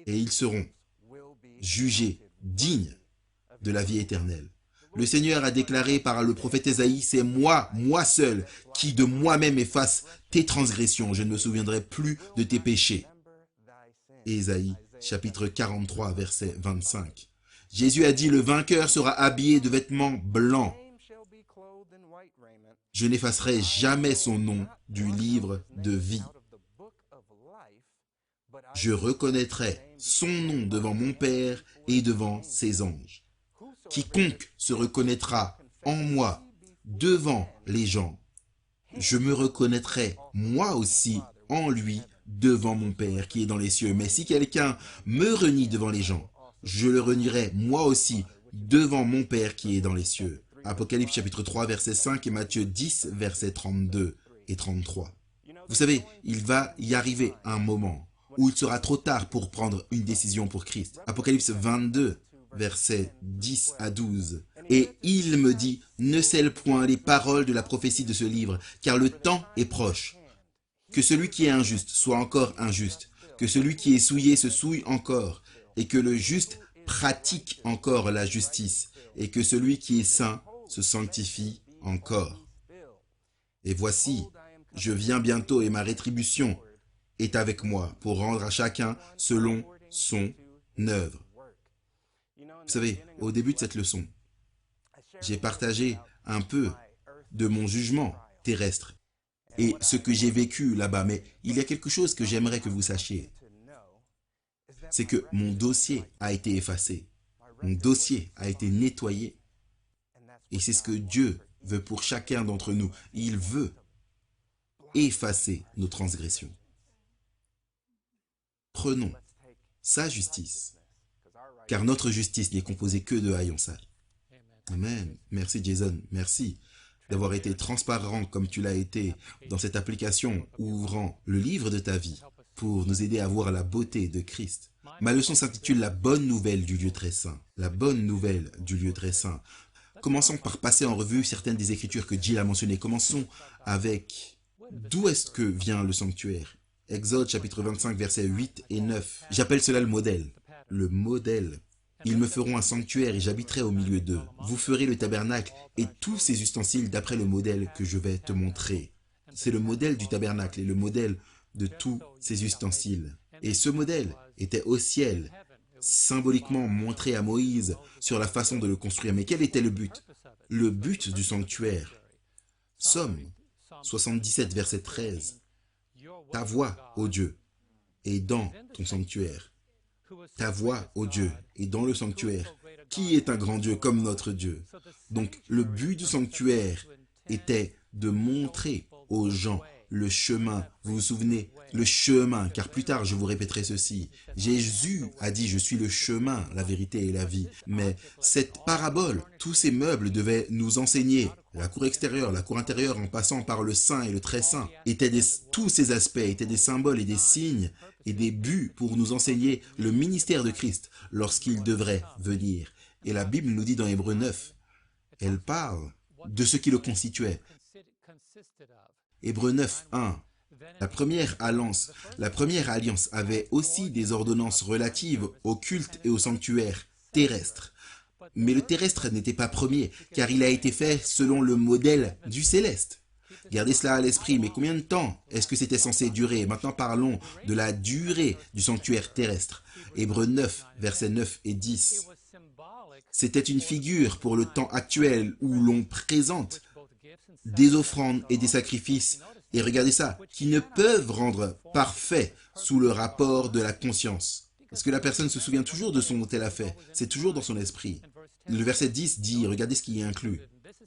et ils seront jugés dignes de la vie éternelle. Le Seigneur a déclaré par le prophète Ésaïe, « C'est moi, moi seul, qui de moi-même efface tes transgressions. Je ne me souviendrai plus de tes péchés. » Ésaïe, chapitre 43, verset 25. Jésus a dit, « Le vainqueur sera habillé de vêtements blancs. Je n'effacerai jamais son nom du livre de vie. Je reconnaîtrai son nom devant mon Père et devant ses anges. Quiconque se reconnaîtra en moi devant les gens, je me reconnaîtrai moi aussi en lui devant mon Père qui est dans les cieux. Mais si quelqu'un me renie devant les gens, je le renierai moi aussi devant mon Père qui est dans les cieux. » Apocalypse chapitre 3, verset 5 et Matthieu 10, versets 32 et 33. Vous savez, il va y arriver un moment où il sera trop tard pour prendre une décision pour Christ. Apocalypse 22, versets 10 à 12. Et il me dit, ne scelle point les paroles de la prophétie de ce livre, car le temps est proche. Que celui qui est injuste soit encore injuste, que celui qui est souillé se souille encore, et que le juste pratique encore la justice, et que celui qui est saint se sanctifie encore. Et voici, je viens bientôt et ma rétribution est avec moi pour rendre à chacun selon son œuvre. Vous savez, au début de cette leçon, j'ai partagé un peu de mon jugement terrestre et ce que j'ai vécu là-bas. Mais il y a quelque chose que j'aimerais que vous sachiez. C'est que mon dossier a été effacé. Mon dossier a été nettoyé. Et c'est ce que Dieu veut pour chacun d'entre nous. Il veut effacer nos transgressions. Prenons sa justice, car notre justice n'est composée que de haillons sales. Amen. Merci Jason, merci d'avoir été transparent comme tu l'as été dans cette application ouvrant le livre de ta vie pour nous aider à voir la beauté de Christ. Ma leçon s'intitule La bonne nouvelle du lieu très saint. La bonne nouvelle du lieu très saint. Commençons par passer en revue certaines des écritures que Jill a mentionnées. Commençons avec d'où est-ce que vient le sanctuaire. Exode chapitre 25 versets 8 et 9. J'appelle cela le modèle. Le modèle. Ils me feront un sanctuaire et j'habiterai au milieu d'eux. Vous ferez le tabernacle et tous ses ustensiles d'après le modèle que je vais te montrer. C'est le modèle du tabernacle et le modèle de tous ses ustensiles. Et ce modèle était au ciel, symboliquement montré à Moïse sur la façon de le construire. Mais quel était le but? Le but du sanctuaire. Psaume 77 verset 13. Ta voix, ô Dieu, est dans ton sanctuaire. Ta voix, ô Dieu, est dans le sanctuaire. Qui est un grand Dieu comme notre Dieu? Donc, le but du sanctuaire était de montrer aux gens le chemin. Vous vous souvenez? Le chemin, car plus tard, je vous répéterai ceci. Jésus a dit, je suis le chemin, la vérité et la vie. Mais cette parabole, tous ces meubles devaient nous enseigner. La cour extérieure, la cour intérieure, en passant par le saint et le très saint, tous ces aspects étaient des symboles et des signes et des buts pour nous enseigner le ministère de Christ lorsqu'il devrait venir. Et la Bible nous dit dans Hébreux 9, elle parle de ce qui le constituait. Hébreux 9, 1. La première alliance avait aussi des ordonnances relatives au culte et au sanctuaire terrestre. Mais le terrestre n'était pas premier, car il a été fait selon le modèle du céleste. Gardez cela à l'esprit, mais combien de temps est-ce que c'était censé durer? Maintenant parlons de la durée du sanctuaire terrestre. Hébreux 9, versets 9 et 10. C'était une figure pour le temps actuel où l'on présente des offrandes et des sacrifices, et regardez ça, qui ne peuvent rendre parfait sous le rapport de la conscience. Parce que la personne se souvient toujours de ce dont elle a fait, c'est toujours dans son esprit. Le verset 10 dit, regardez ce qui est inclus.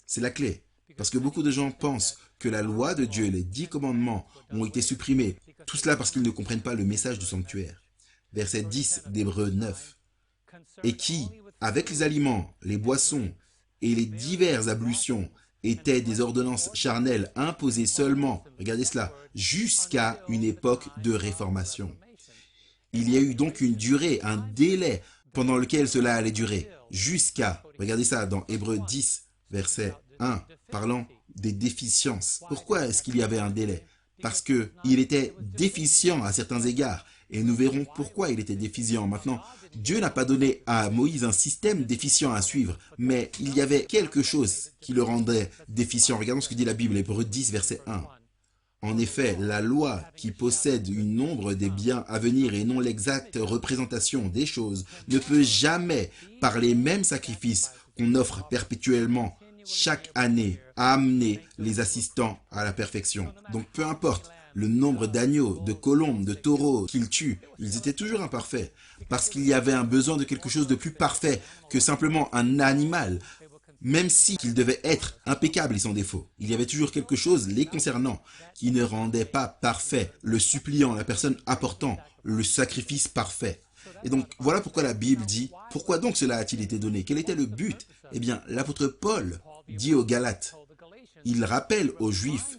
C'est la clé. Parce que beaucoup de gens pensent que la loi de Dieu, les 10 commandements, ont été supprimés. Tout cela parce qu'ils ne comprennent pas le message du sanctuaire. Verset 10 d'Hébreux 9. Et qui, avec les aliments, les boissons et les diverses ablutions, étaient des ordonnances charnelles imposées seulement, regardez cela, jusqu'à une époque de réformation. Il y a eu donc une durée, un délai pendant lequel cela allait durer, jusqu'à, regardez ça dans Hébreux 10, verset 1, parlant des déficiences. Pourquoi est-ce qu'il y avait un délai? Parce qu'il était déficient à certains égards. Et nous verrons pourquoi il était déficient. Maintenant, Dieu n'a pas donné à Moïse un système déficient à suivre, mais il y avait quelque chose qui le rendait déficient. Regardons ce que dit la Bible, Hébreux 10, verset 1. En effet, la loi qui possède une nombre des biens à venir et non l'exacte représentation des choses ne peut jamais, par les mêmes sacrifices qu'on offre perpétuellement chaque année, amener les assistants à la perfection. Donc peu importe le nombre d'agneaux, de colombes, de taureaux qu'ils tuent, ils étaient toujours imparfaits, parce qu'il y avait un besoin de quelque chose de plus parfait que simplement un animal, même si qu'il devait être impeccable et sans défaut. Il y avait toujours quelque chose les concernant qui ne rendait pas parfait le suppliant, la personne apportant le sacrifice parfait. Et donc, voilà pourquoi la Bible dit, pourquoi donc cela a-t-il été donné? Quel était le but? Eh bien, l'apôtre Paul dit aux Galates, il rappelle aux Juifs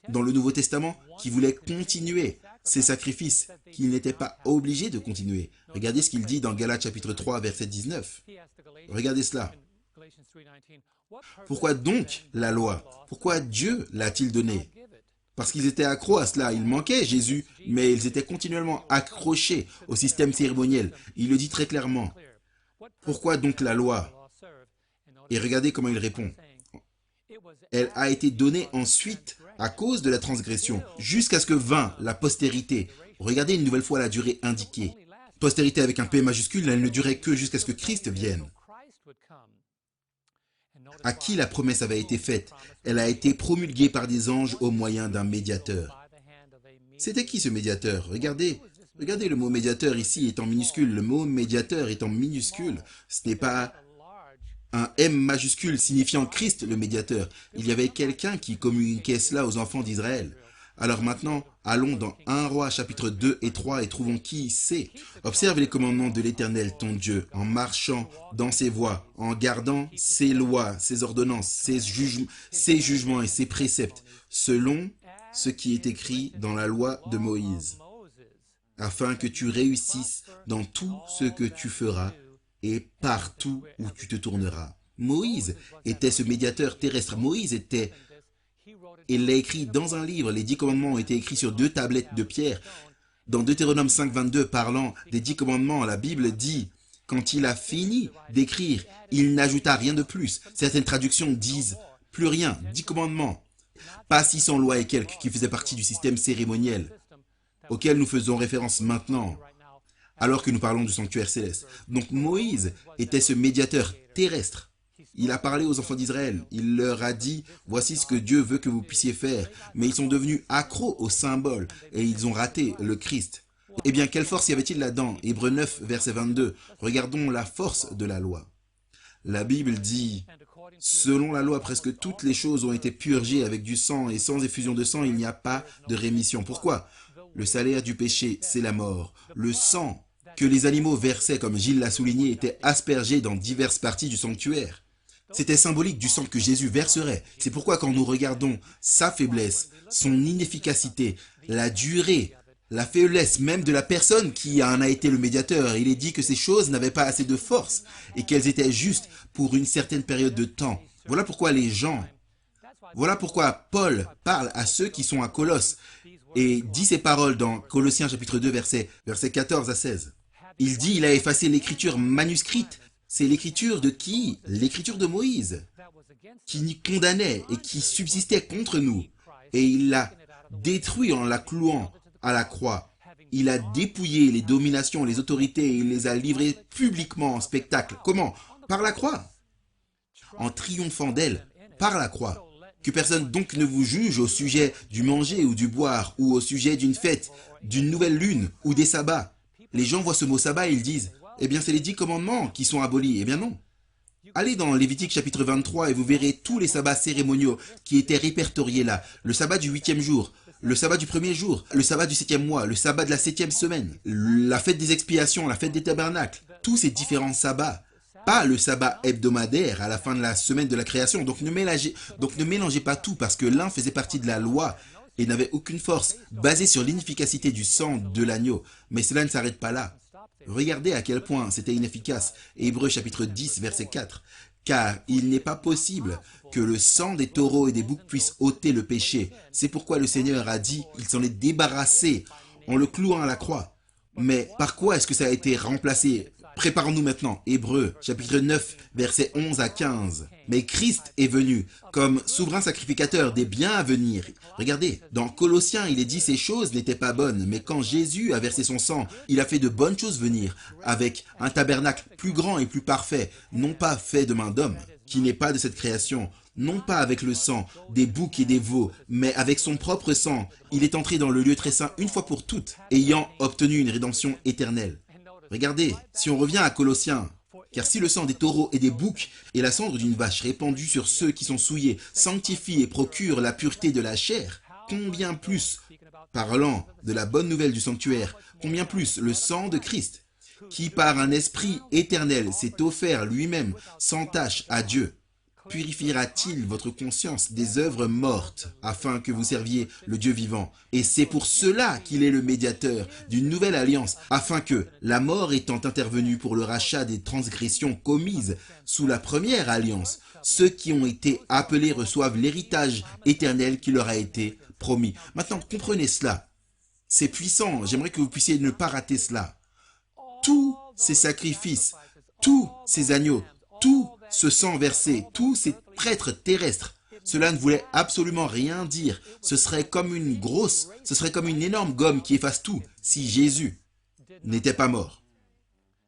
dans le Nouveau Testament qui voulaient continuer ces sacrifices qu'il n'était pas obligé de continuer. Regardez ce qu'il dit dans Galates chapitre 3, verset 19. Regardez cela. Pourquoi donc la loi? Pourquoi Dieu l'a-t-il donnée? Parce qu'ils étaient accros à cela. Ils manquaient Jésus, mais ils étaient continuellement accrochés au système cérémoniel. Il le dit très clairement. Pourquoi donc la loi? Et regardez comment il répond. Elle a été donnée ensuite à cause de la transgression, jusqu'à ce que vint la postérité. Regardez une nouvelle fois la durée indiquée. Postérité avec un P majuscule, elle ne durait que jusqu'à ce que Christ vienne. À qui la promesse avait été faite? Elle a été promulguée par des anges au moyen d'un médiateur. C'était qui ce médiateur? Regardez le mot médiateur ici est en minuscule. Le mot médiateur est en minuscule. Ce n'est pas un M majuscule signifiant Christ le médiateur. Il y avait quelqu'un qui communiquait cela aux enfants d'Israël. Alors maintenant, allons dans 1 Roi chapitre 2 et 3 et trouvons qui c'est. Observe les commandements de l'Éternel ton Dieu, en marchant dans ses voies, en gardant ses lois, ses ordonnances, ses jugements et ses préceptes, selon ce qui est écrit dans la loi de Moïse, afin que tu réussisses dans tout ce que tu feras et partout où tu te tourneras. Moïse était ce médiateur terrestre. Moïse était... Il l'a écrit dans un livre. Les 10 commandements ont été écrits sur 2 tablettes de pierre. Dans Deutéronome 5, 22, parlant des 10 commandements, la Bible dit, quand il a fini d'écrire, il n'ajouta rien de plus. Certaines traductions disent, plus rien, 10 commandements. Pas 600 lois et quelques qui faisaient partie du système cérémoniel, auquel nous faisons référence maintenant, alors que nous parlons du sanctuaire céleste. Donc Moïse était ce médiateur terrestre. Il a parlé aux enfants d'Israël. Il leur a dit, voici ce que Dieu veut que vous puissiez faire. Mais ils sont devenus accros au symbole et ils ont raté le Christ. Eh bien, quelle force y avait-il là-dedans? Hébreux 9, verset 22. Regardons la force de la loi. La Bible dit, selon la loi, presque toutes les choses ont été purgées avec du sang et sans effusion de sang, il n'y a pas de rémission. Pourquoi? Le salaire du péché, c'est la mort. Le sang que les animaux versaient, comme Gilles l'a souligné, était aspergé dans diverses parties du sanctuaire. C'était symbolique du sang que Jésus verserait. C'est pourquoi quand nous regardons sa faiblesse, son inefficacité, la durée, la faiblesse même de la personne qui en a été le médiateur, il est dit que ces choses n'avaient pas assez de force et qu'elles étaient justes pour une certaine période de temps. Voilà pourquoi voilà pourquoi Paul parle à ceux qui sont à Colosse et dit ces paroles dans Colossiens chapitre 2 versets 14 à 16. Il dit, il a effacé l'écriture manuscrite. C'est l'écriture de qui? L'écriture de Moïse, qui nous condamnait et qui subsistait contre nous. Et il l'a détruit en la clouant à la croix. Il a dépouillé les dominations, les autorités, et il les a livrées publiquement en spectacle. Comment? Par la croix. En triomphant d'elle, par la croix. Que personne donc ne vous juge au sujet du manger ou du boire, ou au sujet d'une fête, d'une nouvelle lune ou des sabbats. Les gens voient ce mot sabbat et ils disent, eh bien c'est les 10 commandements qui sont abolis. Eh bien non. Allez dans Lévitique chapitre 23 et vous verrez tous les sabbats cérémoniaux qui étaient répertoriés là. Le sabbat du 8e jour, le sabbat du 1er jour, le sabbat du 7e mois, le sabbat de la 7e semaine, la fête des expiations, la fête des tabernacles. Tous ces différents sabbats. Pas le sabbat hebdomadaire à la fin de la semaine de la création. Donc ne mélangez pas tout parce que l'un faisait partie de la loi et n'avait aucune force, basée sur l'inefficacité du sang de l'agneau. Mais cela ne s'arrête pas là. Regardez à quel point c'était inefficace. Hébreux chapitre 10, verset 4. Car il n'est pas possible que le sang des taureaux et des boucs puisse ôter le péché. C'est pourquoi le Seigneur a dit qu'il s'en est débarrassé en le clouant à la croix. Mais par quoi est-ce que ça a été remplacé? Préparons-nous maintenant. Hébreux, chapitre 9, versets 11 à 15. Mais Christ est venu comme souverain sacrificateur des biens à venir. Regardez, dans Colossiens, il est dit ces choses n'étaient pas bonnes. Mais quand Jésus a versé son sang, il a fait de bonnes choses venir, avec un tabernacle plus grand et plus parfait, non pas fait de main d'homme, qui n'est pas de cette création, non pas avec le sang des boucs et des veaux, mais avec son propre sang. Il est entré dans le lieu très saint une fois pour toutes, ayant obtenu une rédemption éternelle. Regardez, si on revient à Colossiens, car si le sang des taureaux et des boucs et la cendre d'une vache répandue sur ceux qui sont souillés sanctifie et procure la pureté de la chair, combien plus, parlant de la bonne nouvelle du sanctuaire, combien plus le sang de Christ, qui par un esprit éternel s'est offert lui-même sans tache à Dieu. purifiera-t-il votre conscience des œuvres mortes, afin que vous serviez le Dieu vivant? Et c'est pour cela qu'il est le médiateur d'une nouvelle alliance, afin que, la mort étant intervenue pour le rachat des transgressions commises sous la première alliance, ceux qui ont été appelés reçoivent l'héritage éternel qui leur a été promis. Maintenant, comprenez cela. C'est puissant. J'aimerais que vous puissiez ne pas rater cela. Tous ces sacrifices, tous ces agneaux, tout ce sang versé, tous ces prêtres terrestres, cela ne voulait absolument rien dire. Ce serait comme une énorme gomme qui efface tout si Jésus n'était pas mort.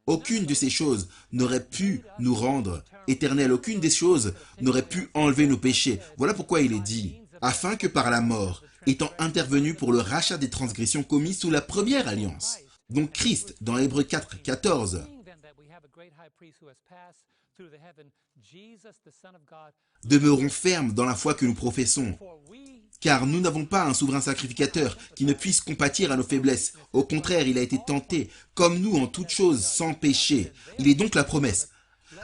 Aucune de ces choses n'aurait pu nous rendre éternels. Aucune des choses n'aurait pu enlever nos péchés. Voilà pourquoi il est dit, afin que par la mort, étant intervenu pour le rachat des transgressions commises sous la première alliance. Donc Christ, dans Hébreux 4, 14, demeurons fermes dans la foi que nous professons, car nous n'avons pas un souverain sacrificateur qui ne puisse compatir à nos faiblesses. Au contraire, il a été tenté, comme nous en toutes choses, sans péché. Il est donc la promesse.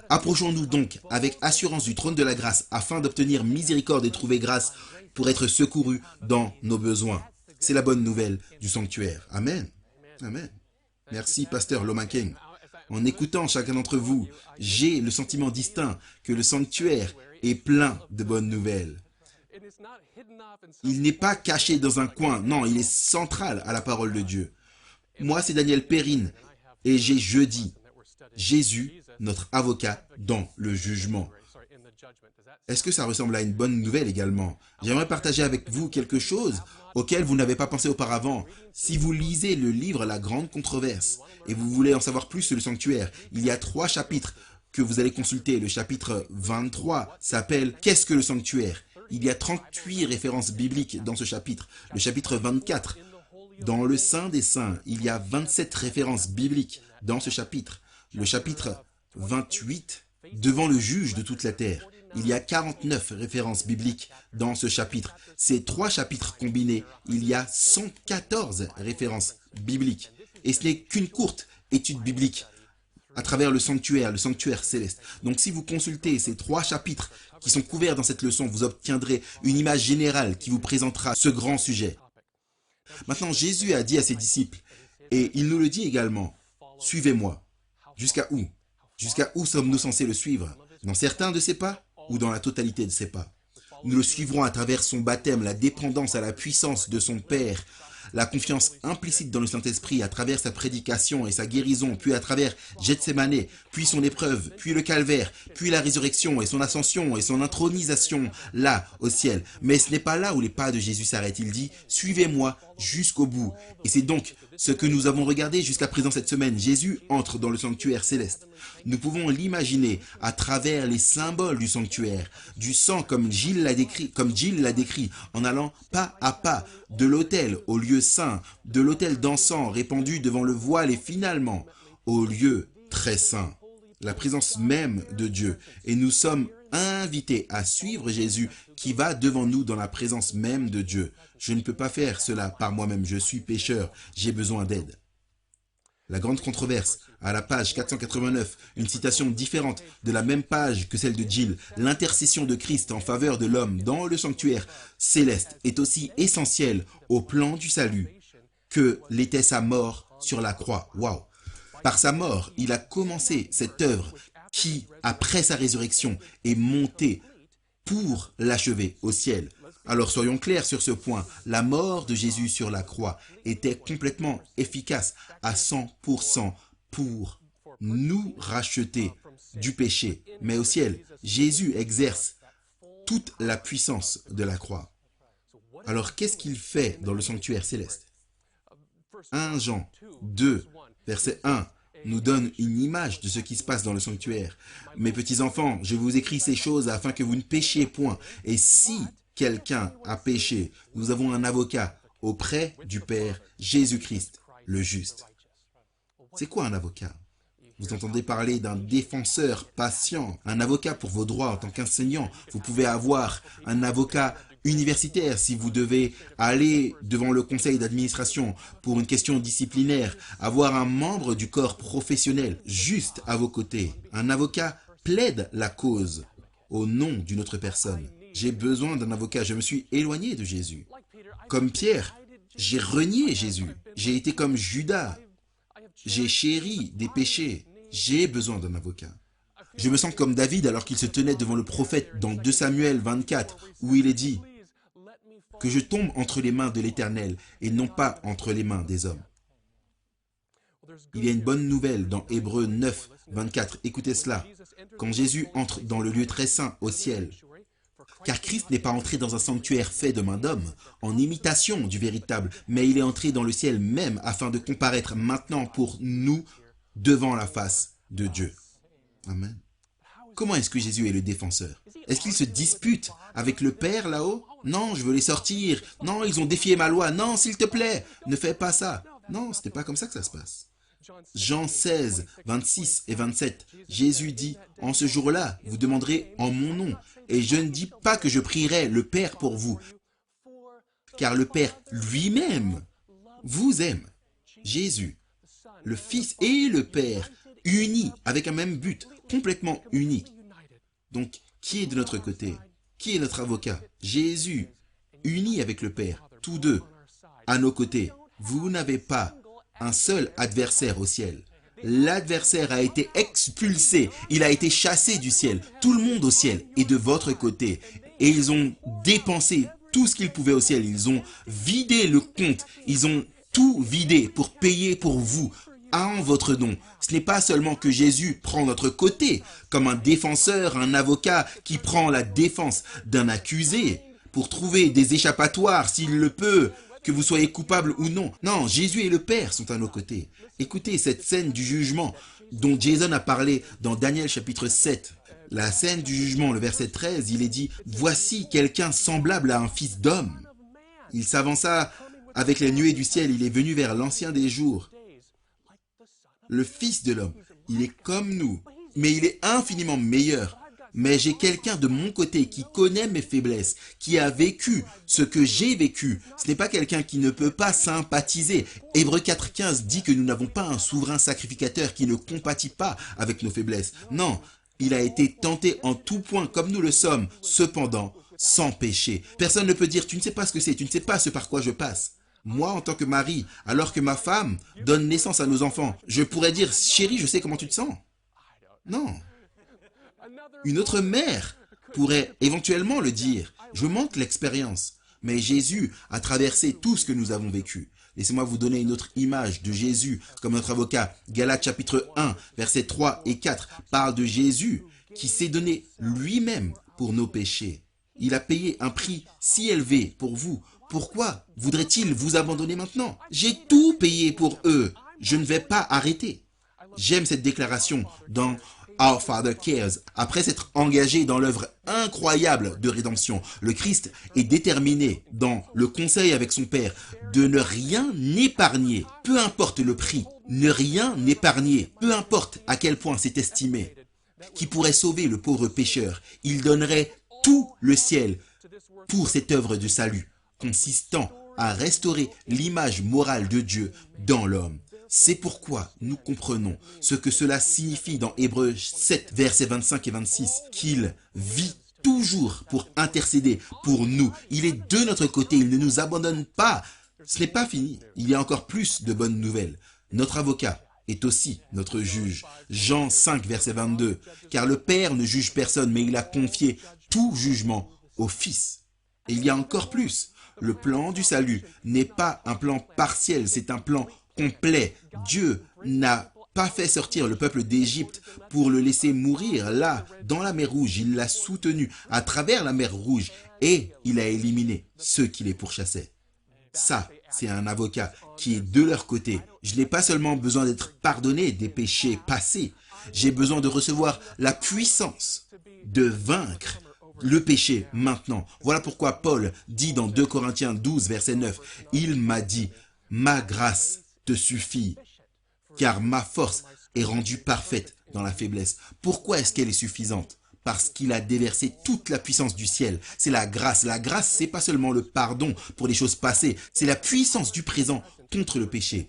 Approchons-nous donc avec assurance du trône de la grâce, afin d'obtenir miséricorde et trouver grâce pour être secourus dans nos besoins. C'est la bonne nouvelle du sanctuaire. Amen. Amen. Merci, pasteur Lomakeng. En écoutant chacun d'entre vous, j'ai le sentiment distinct que le sanctuaire est plein de bonnes nouvelles. Il n'est pas caché dans un coin, non, il est central à la parole de Dieu. Moi, c'est Daniel Perrine et j'ai jeudi Jésus, notre avocat, dans le jugement. Est-ce que ça ressemble à une bonne nouvelle également? J'aimerais partager avec vous quelque chose auquel vous n'avez pas pensé auparavant. Si vous lisez le livre La Grande Controverse et vous voulez en savoir plus sur le sanctuaire, il y a 3 chapitres que vous allez consulter. Le chapitre 23 s'appelle « Qu'est-ce que le sanctuaire ?» Il y a 38 références bibliques dans ce chapitre. Le chapitre 24, dans le Saint des Saints, il y a 27 références bibliques dans ce chapitre. Le chapitre 28, devant le juge de toute la terre, il y a 49 références bibliques dans ce chapitre. Ces 3 chapitres combinés, il y a 114 références bibliques. Et ce n'est qu'une courte étude biblique à travers le sanctuaire céleste. Donc si vous consultez ces 3 chapitres qui sont couverts dans cette leçon, vous obtiendrez une image générale qui vous présentera ce grand sujet. Maintenant, Jésus a dit à ses disciples, et il nous le dit également, « Suivez-moi ». Jusqu'à où? Jusqu'à où sommes-nous censés le suivre? Dans certains de ses pas ou dans la totalité de ses pas? Nous le suivrons à travers son baptême, la dépendance à la puissance de son Père, la confiance implicite dans le Saint-Esprit à travers sa prédication et sa guérison, puis à travers Gethsémané, puis son épreuve, puis le calvaire, puis la résurrection et son ascension et son intronisation là au ciel. Mais ce n'est pas là où les pas de Jésus s'arrêtent. Il dit « Suivez-moi jusqu'au bout ». Et c'est donc ce que nous avons regardé jusqu'à présent cette semaine. Jésus entre dans le sanctuaire céleste. Nous pouvons l'imaginer à travers les symboles du sanctuaire, du sang comme Gilles l'a décrit, en allant pas à pas de l'autel au lieu saint, de l'autel d'encens répandu devant le voile et finalement au lieu très saint, la présence même de Dieu. Et nous sommes invités à suivre Jésus qui va devant nous dans la présence même de Dieu. Je ne peux pas faire cela par moi-même, je suis pécheur, j'ai besoin d'aide. La Grande Controverse, à la page 489, une citation différente de la même page que celle de Gilles, l'intercession de Christ en faveur de l'homme dans le sanctuaire céleste est aussi essentielle au plan du salut que l'était sa mort sur la croix. Waouh! Par sa mort, il a commencé cette œuvre qui, après sa résurrection, est montée pour l'achever au ciel. Alors soyons clairs sur ce point, la mort de Jésus sur la croix était complètement efficace à 100% pour nous racheter du péché. Mais au ciel, Jésus exerce toute la puissance de la croix. Alors qu'est-ce qu'il fait dans le sanctuaire céleste? 1 Jean 2, verset 1 nous donne une image de ce qui se passe dans le sanctuaire. Mes petits enfants, je vous écris ces choses afin que vous ne péchiez point. Et si quelqu'un a péché, nous avons un avocat auprès du Père, Jésus-Christ, le juste. C'est quoi un avocat? Vous entendez parler d'un défenseur patient, un avocat pour vos droits en tant qu'enseignant. Vous pouvez avoir un avocat universitaire si vous devez aller devant le conseil d'administration pour une question disciplinaire, avoir un membre du corps professionnel juste à vos côtés. Un avocat plaide la cause au nom d'une autre personne. J'ai besoin d'un avocat. Je me suis éloigné de Jésus. Comme Pierre, j'ai renié Jésus. J'ai été comme Judas. J'ai chéri des péchés. J'ai besoin d'un avocat. Je me sens comme David alors qu'il se tenait devant le prophète dans 2 Samuel 24, où il est dit que je tombe entre les mains de l'Éternel et non pas entre les mains des hommes. Il y a une bonne nouvelle dans Hébreux 9, 24. Écoutez cela. Quand Jésus entre dans le lieu très saint au ciel, car Christ n'est pas entré dans un sanctuaire fait de main d'homme, en imitation du véritable, mais il est entré dans le ciel même afin de comparaître maintenant pour nous devant la face de Dieu. Amen. Comment est-ce que Jésus est le défenseur? Est-ce qu'il se dispute avec le Père là-haut? Non, je veux les sortir. Non, ils ont défié ma loi. Non, s'il te plaît, ne fais pas ça. Non, ce n'est pas comme ça que ça se passe. Jean 16, 26 et 27, Jésus dit, « En ce jour-là, vous demanderez en mon nom, et je ne dis pas que je prierai le Père pour vous, car le Père lui-même vous aime. » Jésus, le Fils et le Père, unis avec un même but, complètement unis. Donc, qui est de notre côté? Qui est notre avocat? Jésus, uni avec le Père, tous deux, à nos côtés. Vous n'avez pas un seul adversaire au ciel. L'adversaire a été expulsé, il a été chassé du ciel. Tout le monde au ciel est de votre côté. Et ils ont dépensé tout ce qu'ils pouvaient au ciel. Ils ont vidé le compte, ils ont tout vidé pour payer pour vous, en votre nom. Ce n'est pas seulement que Jésus prend notre côté, comme un défenseur, un avocat qui prend la défense d'un accusé pour trouver des échappatoires s'il le peut, que vous soyez coupable ou non. Non, Jésus et le Père sont à nos côtés. Écoutez cette scène du jugement dont Jason a parlé dans Daniel chapitre 7. La scène du jugement, le verset 13, il est dit « Voici quelqu'un semblable à un fils d'homme. Il s'avança avec les nuées du ciel, il est venu vers l'ancien des jours. » Le Fils de l'homme, il est comme nous, mais il est infiniment meilleur. Mais j'ai quelqu'un de mon côté qui connaît mes faiblesses, qui a vécu ce que j'ai vécu. Ce n'est pas quelqu'un qui ne peut pas sympathiser. Hébreux 4,15 dit que nous n'avons pas un souverain sacrificateur qui ne compatit pas avec nos faiblesses. Non, il a été tenté en tout point comme nous le sommes, cependant sans péché. Personne ne peut dire « tu ne sais pas ce que c'est, tu ne sais pas ce par quoi je passe ». Moi, en tant que mari, alors que ma femme donne naissance à nos enfants, je pourrais dire « chérie, je sais comment tu te sens ». Non. Une autre mère pourrait éventuellement le dire. Je manque l'expérience. Mais Jésus a traversé tout ce que nous avons vécu. Laissez-moi vous donner une autre image de Jésus comme notre avocat. Galates chapitre 1, versets 3 et 4 parle de Jésus qui s'est donné lui-même pour nos péchés. Il a payé un prix si élevé pour vous. Pourquoi voudrait-il vous abandonner maintenant? J'ai tout payé pour eux. Je ne vais pas arrêter. J'aime cette déclaration dans Our Father Cares. Après s'être engagé dans l'œuvre incroyable de rédemption, le Christ est déterminé dans le conseil avec son Père de ne rien épargner, peu importe le prix, ne rien épargner, peu importe à quel point c'est estimé, qui pourrait sauver le pauvre pécheur. Il donnerait tout le ciel pour cette œuvre de salut, consistant à restaurer l'image morale de Dieu dans l'homme. C'est pourquoi nous comprenons ce que cela signifie dans Hébreux 7, versets 25 et 26, qu'il vit toujours pour intercéder pour nous. Il est de notre côté, il ne nous abandonne pas. Ce n'est pas fini, il y a encore plus de bonnes nouvelles. Notre avocat est aussi notre juge. Jean 5, verset 22, car le Père ne juge personne, mais il a confié tout jugement au Fils. Et il y a encore plus. Le plan du salut n'est pas un plan partiel, c'est un plan complet. Dieu n'a pas fait sortir le peuple d'Égypte pour le laisser mourir là, dans la mer Rouge. Il l'a soutenu à travers la mer Rouge et il a éliminé ceux qui les pourchassaient. Ça, c'est un avocat qui est de leur côté. Je n'ai pas seulement besoin d'être pardonné des péchés passés, j'ai besoin de recevoir la puissance de vaincre le péché maintenant. Voilà pourquoi Paul dit dans 2 Corinthiens 12, verset 9, « Il m'a dit, ma grâce te suffit, car ma force est rendue parfaite dans la faiblesse. » Pourquoi est-ce qu'elle est suffisante? Parce qu'il a déversé toute la puissance du ciel. C'est la grâce. La grâce, c'est pas seulement le pardon pour les choses passées, c'est la puissance du présent contre le péché.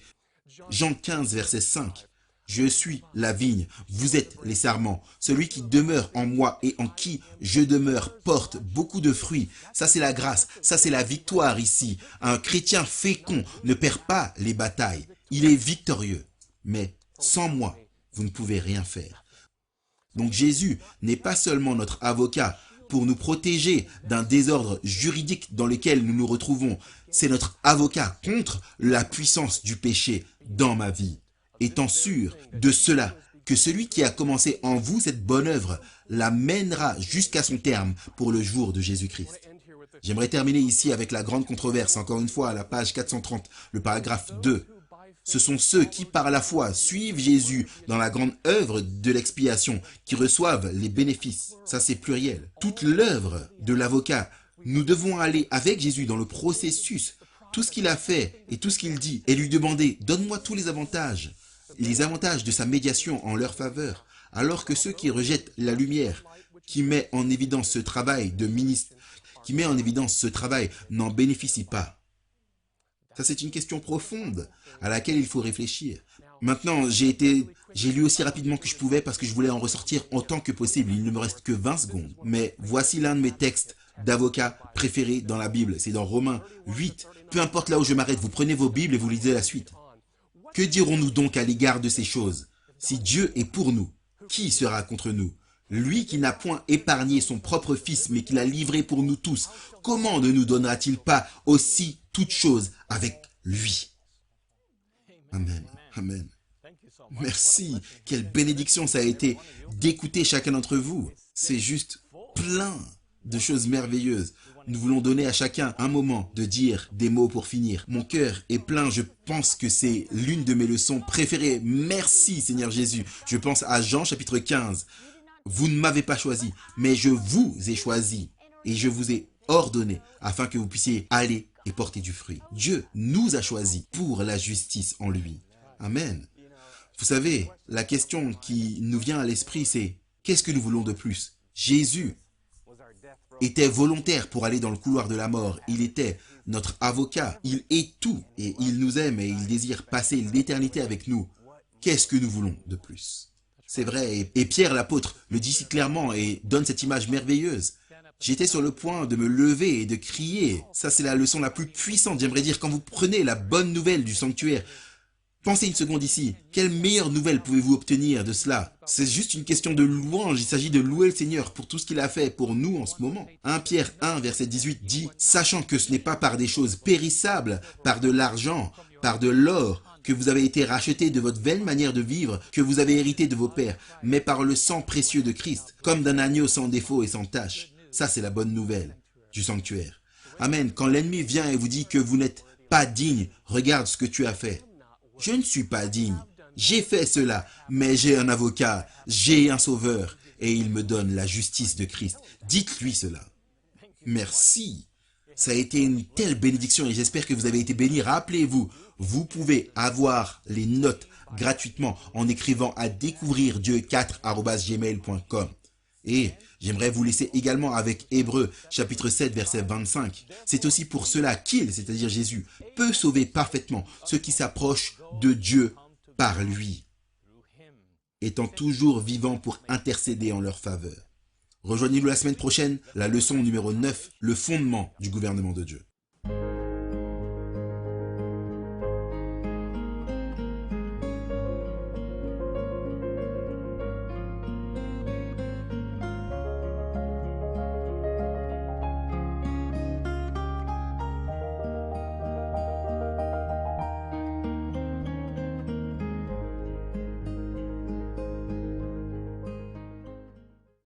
Jean 15, verset 5. Je suis la vigne, vous êtes les sarments. Celui qui demeure en moi et en qui je demeure porte beaucoup de fruits. Ça, c'est la grâce, ça, c'est la victoire ici. Un chrétien fécond ne perd pas les batailles. Il est victorieux. Mais sans moi, vous ne pouvez rien faire. Donc Jésus n'est pas seulement notre avocat pour nous protéger d'un désordre juridique dans lequel nous nous retrouvons. C'est notre avocat contre la puissance du péché dans ma vie. Étant sûr de cela, que celui qui a commencé en vous cette bonne œuvre la mènera jusqu'à son terme pour le jour de Jésus-Christ. J'aimerais terminer ici avec la grande controverse, encore une fois à la page 430, le paragraphe 2. Ce sont ceux qui par la foi suivent Jésus dans la grande œuvre de l'expiation qui reçoivent les bénéfices. Ça c'est pluriel. Toute l'œuvre de l'avocat, nous devons aller avec Jésus dans le processus. Tout ce qu'il a fait et tout ce qu'il dit et lui demander « Donne-moi tous les avantages de sa médiation en leur faveur. » Alors que ceux qui rejettent la lumière, qui met en évidence ce travail de ministre, qui met en évidence ce travail, n'en bénéficient pas. Ça, c'est une question profonde à laquelle il faut réfléchir. Maintenant, j'ai lu aussi rapidement que je pouvais parce que je voulais en ressortir autant que possible. Il ne me reste que 20 secondes. Mais voici l'un de mes textes d'avocat préférés dans la Bible. C'est dans Romains 8. Peu importe là où je m'arrête, vous prenez vos Bibles et vous lisez la suite. Que dirons-nous donc à l'égard de ces choses? Si Dieu est pour nous, qui sera contre nous? Lui qui n'a point épargné son propre Fils, mais qui l'a livré pour nous tous, comment ne nous donnera-t-il pas aussi toutes choses avec lui? Amen. Amen. Merci. Quelle bénédiction ça a été d'écouter chacun d'entre vous. C'est juste plein de choses merveilleuses. Nous voulons donner à chacun un moment de dire des mots pour finir. Mon cœur est plein, je pense que c'est l'une de mes leçons préférées. Merci Seigneur Jésus. Je pense à Jean chapitre 15. Vous ne m'avez pas choisi, mais je vous ai choisi et je vous ai ordonné afin que vous puissiez aller et porter du fruit. Dieu nous a choisis pour la justice en lui. Amen. Vous savez, la question qui nous vient à l'esprit, c'est qu'est-ce que nous voulons de plus? Jésus était volontaire pour aller dans le couloir de la mort. Il était notre avocat. Il est tout et il nous aime et il désire passer l'éternité avec nous. Qu'est-ce que nous voulons de plus? C'est vrai. Et Pierre l'apôtre le dit si clairement et donne cette image merveilleuse. J'étais sur le point de me lever et de crier. Ça, c'est la leçon la plus puissante. J'aimerais dire, quand vous prenez la bonne nouvelle du sanctuaire, pensez une seconde ici. Quelle meilleure nouvelle pouvez-vous obtenir de cela? C'est juste une question de louange. Il s'agit de louer le Seigneur pour tout ce qu'il a fait pour nous en ce moment. 1 Pierre 1, verset 18 dit « Sachant que ce n'est pas par des choses périssables, par de l'argent, par de l'or, que vous avez été rachetés de votre vaine manière de vivre, que vous avez hérité de vos pères, mais par le sang précieux de Christ, comme d'un agneau sans défaut et sans tache. » Ça, c'est la bonne nouvelle du sanctuaire. Amen. Quand l'ennemi vient et vous dit que vous n'êtes pas digne, regarde ce que tu as fait. Je ne suis pas digne. J'ai fait cela, mais j'ai un avocat, j'ai un sauveur, et il me donne la justice de Christ. Dites-lui cela. Merci. Ça a été une telle bénédiction et j'espère que vous avez été bénis. Rappelez-vous, vous pouvez avoir les notes gratuitement en écrivant à découvrirdieu4@gmail.com. Et j'aimerais vous laisser également avec Hébreux, chapitre 7, verset 25. C'est aussi pour cela qu'il, c'est-à-dire Jésus, peut sauver parfaitement ceux qui s'approchent de Dieu par lui, étant toujours vivant pour intercéder en leur faveur. Rejoignez-nous la semaine prochaine, la leçon numéro 9, le fondement du gouvernement de Dieu.